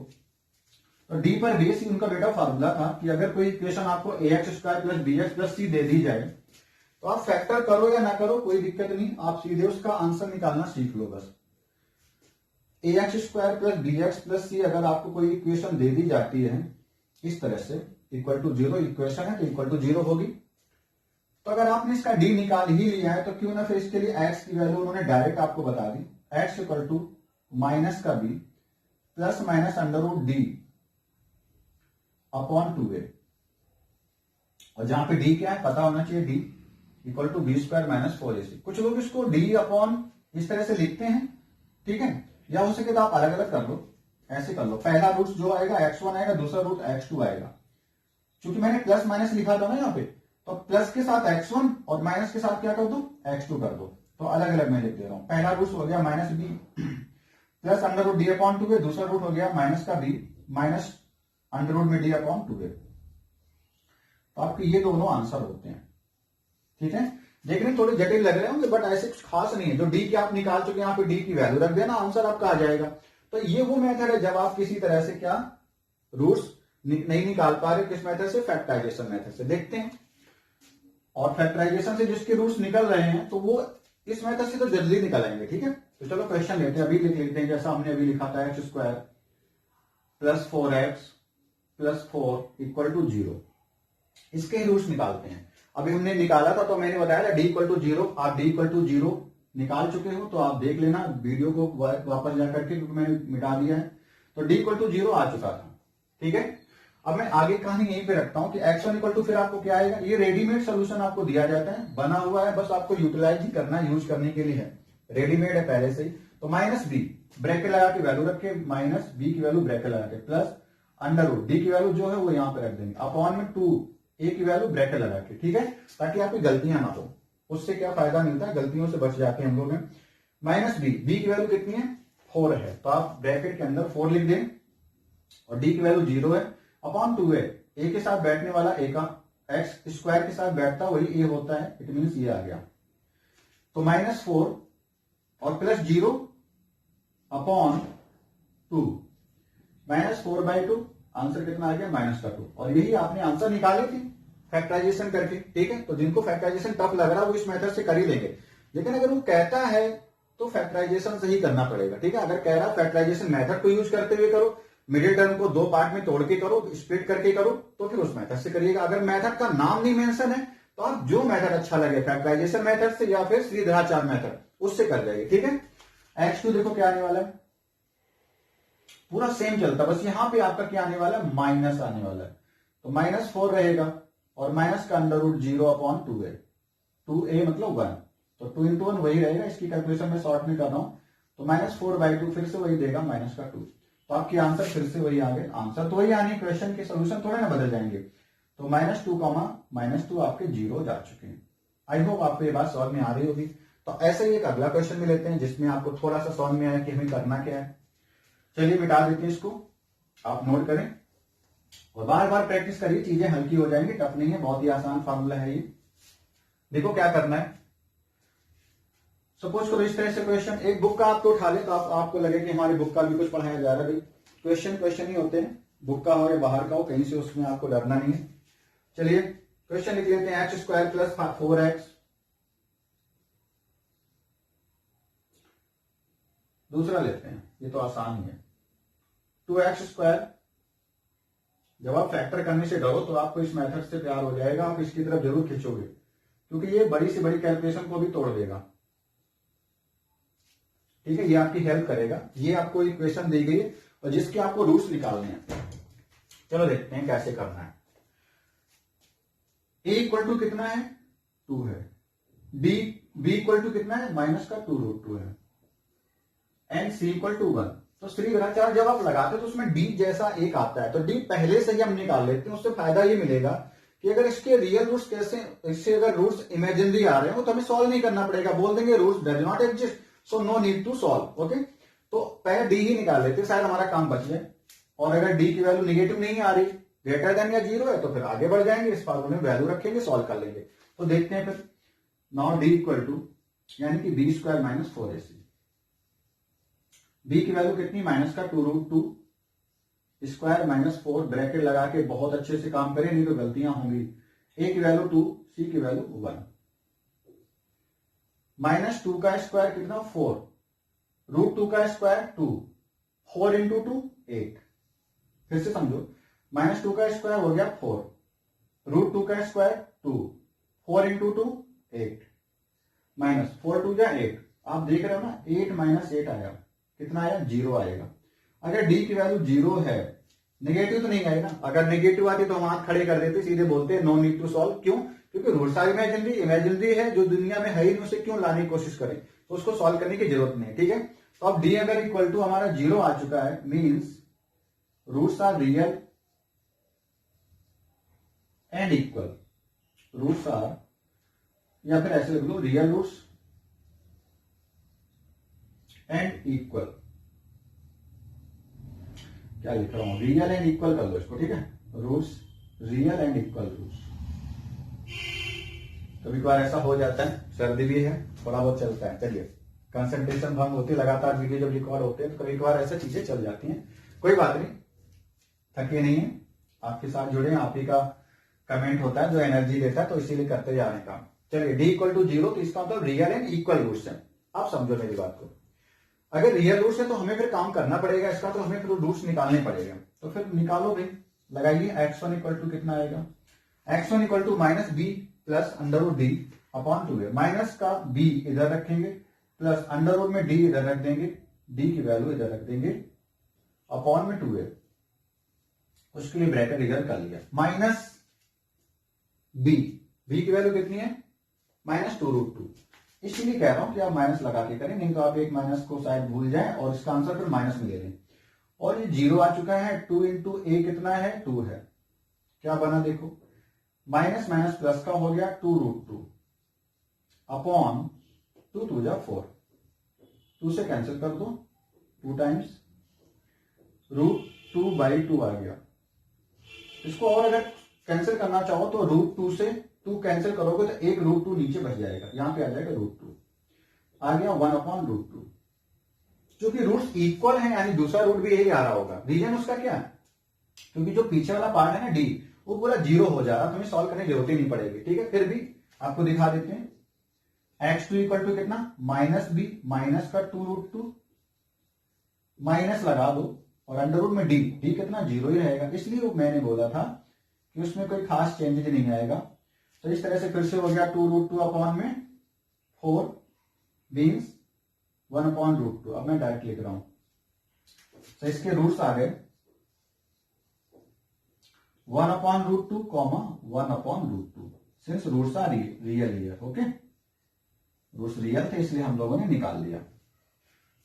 तो डी पर बेस ही उनका बेटा फार्मूला था कि अगर कोई इक्वेशन आपको ax² + bx + c दे दी जाए, तो आप फैक्टर करो या ना करो कोई दिक्कत नहीं, आप सीधे उसका आंसर निकालना सीख लो बस। ax² + bx + c अगर आपको कोई इक्वेशन दे दी जाती है इस तरह से, इक्वल टू 0 इक्वेशन है तो इक्वल टू 0 होगी। तो अगर आपने इसका डी निकाल ही लिया है, तो क्यों ना फिर इसके लिए x की वैल्यू उन्होंने डायरेक्ट आपको बता दी, x equal to -b ± √d upon 2a। और जहां पे d क्या है पता होना चाहिए, d equal to b² - 4ac। कुछ लोग इसको d अपॉन इस तरह से लिखते हैं, ठीक है, या हो सके तो आप अलग अलग कर लो, ऐसे कर लो। पहला रूट जो आएगा x1 आएगा, दूसरा रूट x2 आएगा। क्योंकि मैंने प्लस माइनस लिखा था ना यहाँ पे, तो प्लस के साथ x1 और माइनस के साथ क्या कर दो, x2 कर दो। तो अलग अलग मैं लिख दे रहा हूं। पहला रूट हो गया -b + √d अपॉन 2a, दूसरा रूट हो गया -b -√d/2a। तो आपके ये दोनों आंसर होते हैं, ठीक है। देखने में थोड़े जटिल लग रहे होंगे, बट ऐसे कुछ खास नहीं है। जो डी की आप निकाल चुके हैं, यहाँ पे डी की वैल्यू रख देना, आंसर आपका आ जाएगा। तो ये वो मेथड है जब आप किसी तरह से क्या रूट्स नहीं निकाल पा रहे, किस मेथड से, फैक्टराइजेशन मेथड से। देखते हैं, और फैक्टराइजेशन से जिसके रूट्स निकल रहे हैं तो वो इस मेथड से तो जल्दी निकल आएंगे, ठीक है। तो चलो क्वेश्चन लेते हैं, अभी लिख लेते हैं जैसा हमने अभी लिखा था, x² + 4x + 4 = 0। इसके रूट्स निकालते हैं। अभी हमने निकाला था तो मैंने बताया था d = 0। आप d = 0 निकाल चुके हो तो आप देख लेना वीडियो को वापस जाकर के, क्योंकि मैंने मिटा दिया है। तो d = 0 आ चुका था, ठीक है। अब मैं आगे कहानी यहीं पे रखता हूं कि x1 = फिर आपको क्या आएगा, ये रेडीमेड सोल्यूशन आपको दिया जाता है, बना हुआ है, बस आपको यूटिलाइज ही करना, यूज करने के लिए है, रेडीमेड है पहले से ही। तो -b ब्रैकेट लगा के वैल्यू रखे, -b की वैल्यू ब्रैकेट लगा के, प्लस √d की वैल्यू जो है वो यहां पे रख देंगे, अपॉन में 2a की वैल्यू ब्रैकेट लगा के, ठीक है, ताकि आपकी गलतियां ना हो। उससे क्या फायदा मिलता है, गलतियों से बच जाते हैं हम लोग। -b की वैल्यू कितनी है, 4 है, तो आप ब्रैकेट के अंदर 4 लिख दें, और d की वैल्यू 0 है, अपॉन 2a, a के साथ बैठने वाला a का, x² के साथ बैठता वही a होता है, इट मीन्स ये आ गया। तो -4 और +0 अपॉन 2, -4/2, आंसर कितना आ गया, -2। और यही आपने आंसर निकाले थे फैक्टराइजेशन करके, ठीक है। तो जिनको फैक्टराइजेशन टफ लग रहा है वो इस मेथड से कर ही लेंगे, लेकिन अगर वो कहता है तो फैक्टराइजेशन से ही करना पड़ेगा, ठीक है। अगर कह रहा है फैक्टराइजेशन मेथड को यूज करते हुए करो, मिडिल टर्म को 2 पार्ट में तोड़ के करो, स्प्लिट करके करो, तो फिर उस मेथड से करिएगा। अगर मेथड का नाम नहीं मेंशन है तो आप जो मेथड अच्छा लगे, फैक्टराइजेशन मेथड से या फिर श्रीधराचार्य मेथड, उससे कर जाइए, ठीक है। x2 देखो क्या आने वाला है, पूरा सेम चलता, बस यहां पे आपका क्या आने वाला है, माइनस आने वाला है। तो -4 रहेगा, और माइनस का अंडर रूट 0/2 है, 2a मतलब 1, तो 2 into 1 वही रहेगा, इसकी कैलकुलेशन में शॉर्ट में कर रहा हूं, तो -4/2 फिर से वही देगा -2, तो आपके आंसर फिर से वही आ गए, आंसर तो वही आने, क्वेश्चन के सोल्यूशन थोड़े ना बदल जाएंगे। तो -2, आपके 0 जा चुके हैं। आई होप आपको ये बात समझ में आ रही होगी। तो ऐसे ही एक अगला क्वेश्चन भी लेते हैं जिसमें आपको थोड़ा सा समझ में आया कि हमें करना क्या है। चलिए मिटा देते हैं इसको, आप नोट करें और बार बार प्रैक्टिस करिए, चीजें हल्की हो जाएंगी, टफ नहीं है, बहुत ही आसान फॉर्मूला है ये। देखो क्या करना है, सपोज करो इस तरह से क्वेश्चन, एक बुक का आपको उठा ले तो आपको लगे कि हमारी बुक का भी कुछ पढ़ाया जा रहा है। भाई क्वेश्चन ही होते हैं, बुक का हो या बाहर का हो, कहीं से उसमें आपको डरना नहीं है। चलिए क्वेश्चन लिख लेते हैं, x² + 4x। दूसरा लेते हैं, ये तो आसान ही है, 2x²। जब आप फैक्टर करने से डरो तो आपको इस मेथड से प्यार हो जाएगा, आप इसकी तरफ जरूर खींचोगे क्योंकि ये बड़ी से बड़ी कैलकुलेशन को भी तोड़ देगा। ठीक है, ये आपकी हेल्प करेगा। ये आपको इक्वेशन दी गई है और जिसके आपको रूट्स निकालने हैं। चलो देखते हैं कैसे करना है। a = कितना है, 2 है। b = कितना है, -2√2 है। And c = 1। तो श्रीवराचार्य जब आप लगाते हो तो उसमें d जैसा एक आता है, तो d पहले से ही हम निकाल लेते हैं। उससे फायदा ये मिलेगा कि अगर इसके रियल रूट्स कैसे, इससे अगर रूट्स इमेजिनरी आ रहे हो तो हमें सॉल्व नहीं करना पड़ेगा, बोल देंगे roots does not exist, so no need to solve. Okay, तो पहले डी ही निकाल लेते, शायद हमारा काम बच जाए। और अगर डी की वैल्यू नेगेटिव नहीं आ रही, ग्रेटर देन या 0 है, तो फिर आगे बढ़ जाएंगे, इस फॉर्मूले में वैल्यू रखेंगे, सॉल्व कर लेंगे। तो देखते हैं फिर, नाउ डी = यानी कि b² - 4ac। b की वैल्यू कितनी, -2√2 स्क्वायर -4, ब्रैकेट लगा के बहुत अच्छे से काम करें, नहीं तो गलतियां होंगी। a की वैल्यू 2, c की वैल्यू 1। -2 का स्क्वायर कितना, 4, √2 का स्क्वायर 2, 4 × 2 8। फिर से समझो, -2 का स्क्वायर हो गया 4, √2 का स्क्वायर 2, 4 × 2 8, -4 × 2 = 8। आप देख रहे हो ना, 8 - 8 आया, कितना आया, 0 आएगा। अगर d की वैल्यू 0 है, नेगेटिव तो नहीं आएगा। अगर नेगेटिव आती तो हम हाथ खड़े कर देते, सीधे बोलते नो नीड टू सॉल्व। क्यों, क्योंकि रूट्स आर इमेजिनरी है, जो दुनिया में है ही नहीं, उसे क्यों लाने की कोशिश करें, तो उसको सॉल्व करने की जरूरत नहीं है। ठीक है, तो अब d अगर इक्वल टू हमारा 0 आ चुका है, means roots are real and equal. Roots are, या फिर ऐसे लिख लो, रियल रूट्स एंड इक्वल। क्या लिख रहा हूं, रियल एंड इक्वल कर लो इसको। ठीक है, roots real and equal roots. कभी कभार ऐसा हो जाता है, सर्दी भी है, थोड़ा बहुत चलता है। चलिए, कंसंट्रेशन भंग होती है, लगातार वीडियो जब रिकॉर्ड होते हैं तो कभी कभार ऐसा चीजें चल जाती हैं। कोई बात नहीं, थके नहीं है, आपके साथ जुड़े, आप ही का कमेंट होता है जो एनर्जी देता है, तो इसीलिए करते जा रहे हैं काम। चलिए, d = 0, तो इसका मतलब रियल एंड इक्वल रूट्स है। आप समझो मेरी बात को, अगर रियल रूट्स है तो हमें फिर काम करना पड़ेगा इसका, तो हमें फिर रूट्स निकालने पड़ेगा। तो फिर निकालो भाई, लगाइए। x1 = कितना आएगा, x1 = -b + √d/2 है। माइनस का b इधर रखेंगे, प्लस अंडर रूट में d इधर रख देंगे, d की वैल्यू इधर रख देंगे, अपॉन में 2 है, उसके लिए ब्रैकेट इधर कर लिया, माइनस b की वैल्यू कितनी है, -2√2। इसीलिए कह रहा हूं कि आप माइनस लगा के करें, नहीं तो आप एक माइनस को शायद भूल जाएं और इसका आंसर फिर माइनस में ले लें। और ये 0 आ चुका है, 2 × a कितना है, 2 है। क्या बना देखो, माइनस माइनस प्लस का हो गया 2√2 अपॉन 2 × 2 = 4, 2 से कैंसिल कर दो, 2 टाइम्स √2/2 आ गया। इसको और अगर कैंसिल करना चाहो तो √2 से 2 कैंसिल करोगे तो एक √2 नीचे बच जाएगा, यहां पे आ जाएगा √2, आ गया 1/√2। क्योंकि रूट्स इक्वल हैं, यानी दूसरा रूट भी यही आ रहा होगा। रीजन उसका क्या है, क्योंकि जो पीछे वाला पार्ट है ना डी, वो पूरा 0 हो जा रहा, तो हमें सॉल्व करने की जरूरत ही नहीं पड़ेगी। ठीक है, फिर भी आपको दिखा देते हैं। x2 = कितना, -b माइनस का 2√2, माइनस लगा दो और अंडर रूट में d कितना, 0 ही रहेगा। इसलिए मैंने बोला था कि उसमें कोई खास चेंजेस नहीं आएगा। तो इस तरह से फिर से हो गया 2√2 अपॉन में 4 मीन्स 1/√2। अब मैं डायरेक्ट लिख रहा हूं, तो इसके रूट्स आ गए 1/√2 comma 1/√2 since roots are real here. Okay, roots real थे इसलिए हम लोगों ने निकाल लिया।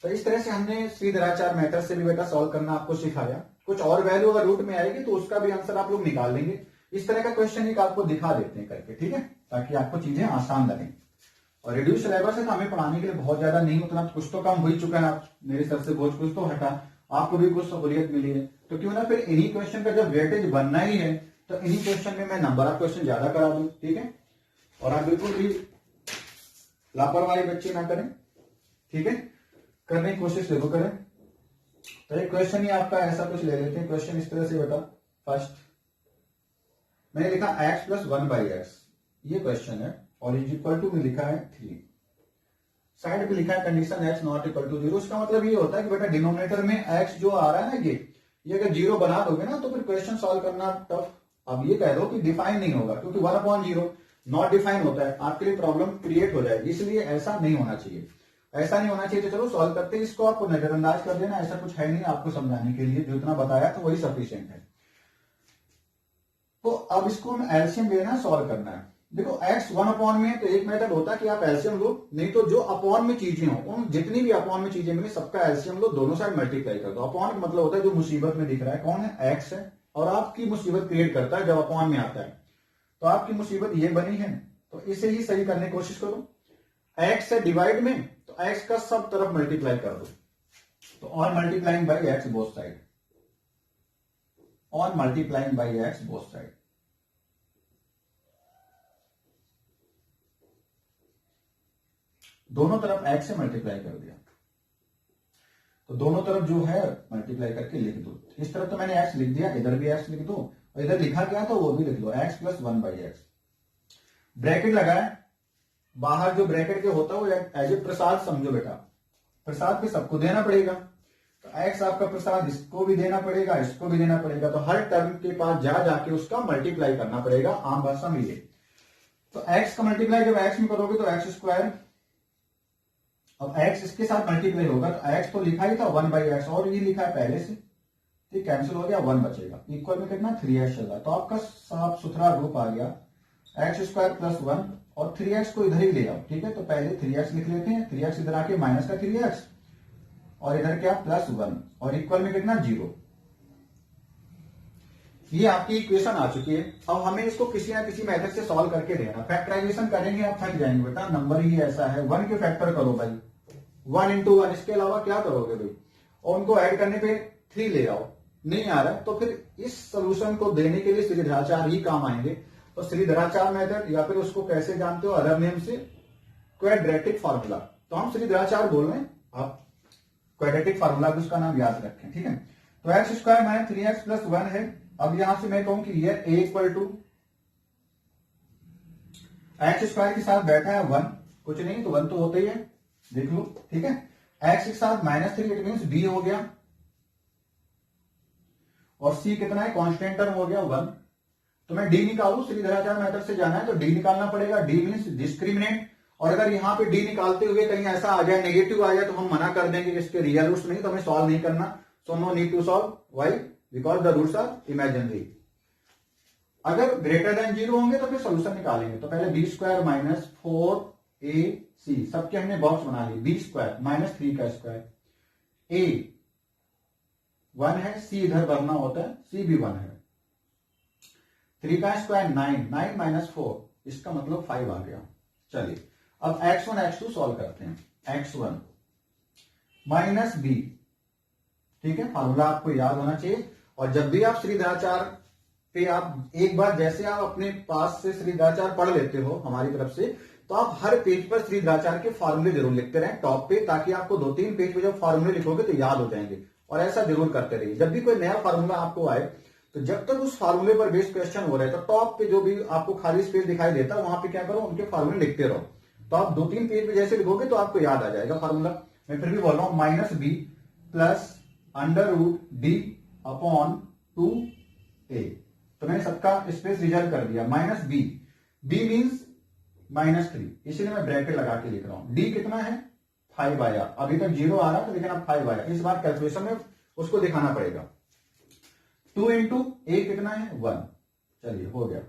तो इस तरह से हमने श्रीधराचार्य मेथड से भी बेटा सॉल्व करना आपको सिखाया। कुछ और वैल्यू अगर रूट में आएगी तो उसका भी आंसर आप लोग निकाल लेंगे। इस तरह का क्वेश्चन एक आपको दिखा देते हैं करके, ठीक है, ताकि आपको चीजें आसान लगे। और रिड्यूस सिलेबस है तो हमें पढ़ाने के लिए बहुत ज्यादा नहीं, उतना कुछ तो कम हो ही चुका है। आप मेरे सर से बोझ कुछ तो हटा, आपको भी कुछ सहूलियत मिली है, तो क्यों ना फिर इन्हीं क्वेश्चन का जब वेटेज बनना ही है तो इन्हीं क्वेश्चन में मैं नंबर ऑफ क्वेश्चन ज्यादा करा दूं, ठीक है। और आप बिल्कुल भी लापरवाही बच्चे ना करें, ठीक है, करने की कोशिश जरूर करें। तो एक क्वेश्चन ही आपका ऐसा कुछ ले लेते हैं। क्वेश्चन इस तरह से बेटा, फर्स्ट मैंने लिखा x प्लस 1/x, ये क्वेश्चन है, और इज इक्वल टू में लिखा है 3, साइड पे लिखा है condition x not equal to 0। उसका मतलब ये होता है कि बेटा डिनोमिनेटर में x जो आ रहा है ना, ये अगर 0 बना दोगे ना तो फिर क्वेश्चन सॉल्व करना टफ। अब ये कह दो कि डिफाइन नहीं होगा, क्योंकि 1/0 नॉट डिफाइन होता है, आपके लिए प्रॉब्लम क्रिएट हो जाएगी, इसलिए ऐसा नहीं होना चाहिए। ऐसा नहीं होना चाहिए तो चलो सॉल्व करते हैं इसको, आपको नजरअंदाज कर देना, ऐसा कुछ है नहीं आपको समझाने के लिए, जो इतना बताया तो वही सफिशिएंट है। तो अब इसको हम एलसीएम लेना है, सॉल्व करना है। देखो x 1/में है तो एक मेथड होता है कि आप एलसीएम लो, नहीं तो जो अपॉन में चीजें हो, उन जितनी भी अपॉन में चीजें मिले सबका एलसीएम लो, दोनों साइड मल्टीप्लाई कर दो। अपॉन का मतलब होता है जो मुसीबत में दिख रहा है, कौन है, x है, और आपकी मुसीबत क्रिएट करता है जब अपॉन में आता है। तो आपकी मुसीबत ये बनी है, तो इसे ही सही करने की कोशिश करो। x है डिवाइड में, तो x का सब तरफ मल्टीप्लाई कर दो, तो on multiplying by x both side, on multiplying by x both side. दोनों तरफ x से मल्टीप्लाई कर दिया, तो दोनों तरफ जो है मल्टीप्लाई करके लिख दो। इस तरफ तो मैंने x लिख दिया, इधर भी x लिख दो, और इधर लिखा गया तो वो भी लिख दो, x प्लस 1/x। ब्रैकेट लगाए, बाहर जो ब्रैकेट के होता है वो एज ए प्रसाद समझो बेटा, प्रसाद पे सबको देना पड़ेगा, तो x आपका प्रसाद इसको भी देना पड़ेगा, इसको भी देना पड़ेगा, तो हर टर्म के पास जा जाके उसका मल्टीप्लाई करना पड़ेगा, आम भाषा में ये। तो x का मल्टीप्लाई जब x में करोगे तो x², अब x इसके साथ मल्टीप्लाई होगा तो x तो लिखा ही था 1/x, और ये लिखा है पहले से, ठीक, कैंसिल हो गया, 1 बचेगा। इक्वल में कितना 3x चल रहा है, तो आपका साफ सुथरा रूप आ गया x² प्लस 1, और 3x को इधर ही ले आओ, ठीक है। तो पहले 3x लिख लेते हैं, 3x इधर आके माइनस का 3x, और इधर क्या प्लस 1, और इक्वल में कितना 0। ये आपकी इक्वेशन आ चुकी है। अब हमें इसको किसी ना किसी मेथड से सॉल्व करके देना। फैक्टराइजेशन करेंगे आप थक जाएंगे बेटा, नंबर ही ऐसा है। 1 के फैक्टर करो भाई, 1 × 1, इसके अलावा क्या करोगे भाई, और उनको ऐड करने पे 3 ले आओ, नहीं आ रहा है तो फिर इस सोल्यूशन को देने के लिए श्रीधराचार्य ही काम आएंगे। तो श्रीधराचार्य मेथड, या फिर उसको कैसे जानते हो अदर नेम से, क्वाड्रेटिक फार्मूला। तो हम श्रीधराचार्य बोल रहे हैं, आप क्वाड्रेटिक फार्मूला भी उसका नाम याद रखें, ठीक है। तो x² माइनस 3x प्लस 1 है। अब यहां से मैं कहूं कि ये a इक्वल टू x² के साथ बैठा है 1, कुछ नहीं तो 1 तो होता ही है, देख लो, ठीक है। x के साथ -3, इट मीन b हो गया, और c कितना है, कांस्टेंट टर्म हो गया 1। तो मैं d निकालू, श्रीधराचार्य मेथड से जाना है तो d निकालना पड़ेगा, d मीन्स डिस्क्रिमिनेंट। और अगर यहां पे d निकालते हुए कहीं ऐसा आ जाए, नेगेटिव आ जाए, तो हम मना कर देंगे कि इसके रियल रूट्स नहीं, तो हमें सॉल्व नहीं करना। So no need to solve, why, because the roots are imaginary. अगर ग्रेटर देन 0 होंगे तो फिर सोल्यूशन निकालेंगे। तो पहले b² माइनस 4ac, सबके हमने बॉक्स बना ली, b² माइनस 3 का स्क्वायर, a 1 है, c इधर भरना होता है, c भी 1 है, 3 का स्क्वायर 9 माइनस 4, इसका मतलब 5 आ गया। चलिए अब x1 x2 सॉल्व करते हैं। x1 माइनस b, ठीक है, फार्मूला आपको याद होना चाहिए। और जब भी आप श्रीधराचार्य पे आप एक बार जैसे आप अपने पास से श्रीधराचार्य पढ़ लेते हो हमारी तरफ से, तो आप हर पेज पर श्रीधराचार्य के फार्मूले जरूर लिखते रहें टॉप पे, ताकि आपको 2-3 पेज पे जब फार्मूले लिखोगे तो याद हो जाएंगे। और ऐसा जरूर करते रहिए, जब भी कोई नया फार्मूला आपको आए तो जब तक उस फार्मूले पर बेस्ड क्वेश्चन हो रहा है तो टॉप पे जो भी आपको खाली स्पेस दिखाई देता है वहां पे क्या करो, उनके फार्मूले लिखते रहो। तो आप 2-3 पेज पे जैसे लिखोगे तो आपको याद आ जाएगा फार्मूला। मैं फिर भी बोल रहा हूं, -b plus √d upon 2a। तो मैंने सबका स्पेस रिजर्व कर दिया, -b, b मीन्स -3, इसलिए मैं ब्रैकेट लगा के लिख रहा हूं। d कितना है, 5 आया, अभी तक 0 आ रहा था लेकिन अब 5 आया, इस बार कैलकुलेशन में उसको दिखाना पड़ेगा। 2 इंटू ए कितना है 1, चलिए हो गया,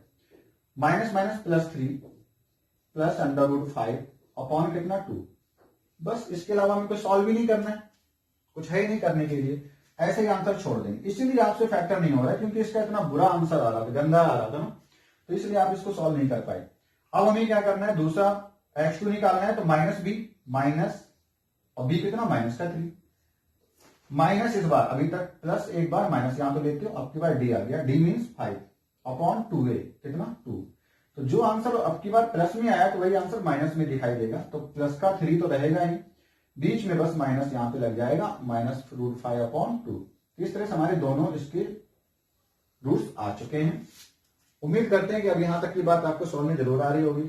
माइनस माइनस +3 प्लस √5 अपॉन कितना 2, बस इसके अलावा हमें कुछ सॉल्व भी नहीं करना है, कुछ है ही नहीं करने के लिए, ऐसे ही आंसर छोड़ देंगे। इसीलिए आपसे फैक्टर नहीं हो रहा है क्योंकि इसका इतना बुरा आंसर आ रहा था, गंदा आ रहा था ना, तो इसलिए आप इसको सॉल्व नहीं कर पाए। अब हमें क्या करना है, दूसरा x2 निकालना है, तो माइनस बी माइनस, और बी कितना -3, माइनस इस बार अभी तक प्लस एक बार माइनस यहां पे लेते हो, अब की बार डी आ गया, डी मीन्स 5 अपॉन 2a कितना 2, तो जो आंसर अब की बार प्लस में आया तो वही आंसर माइनस में दिखाई देगा, तो प्लस का 3 तो रहेगा ही, बीच में बस माइनस यहां पे लग जाएगा, -√5 अपॉन 2। इस तरह से हमारे दोनों इसके रूट्स आ चुके हैं। उम्मीद करते हैं कि अब यहां तक की बात आपको समझ में जरूर आ रही होगी।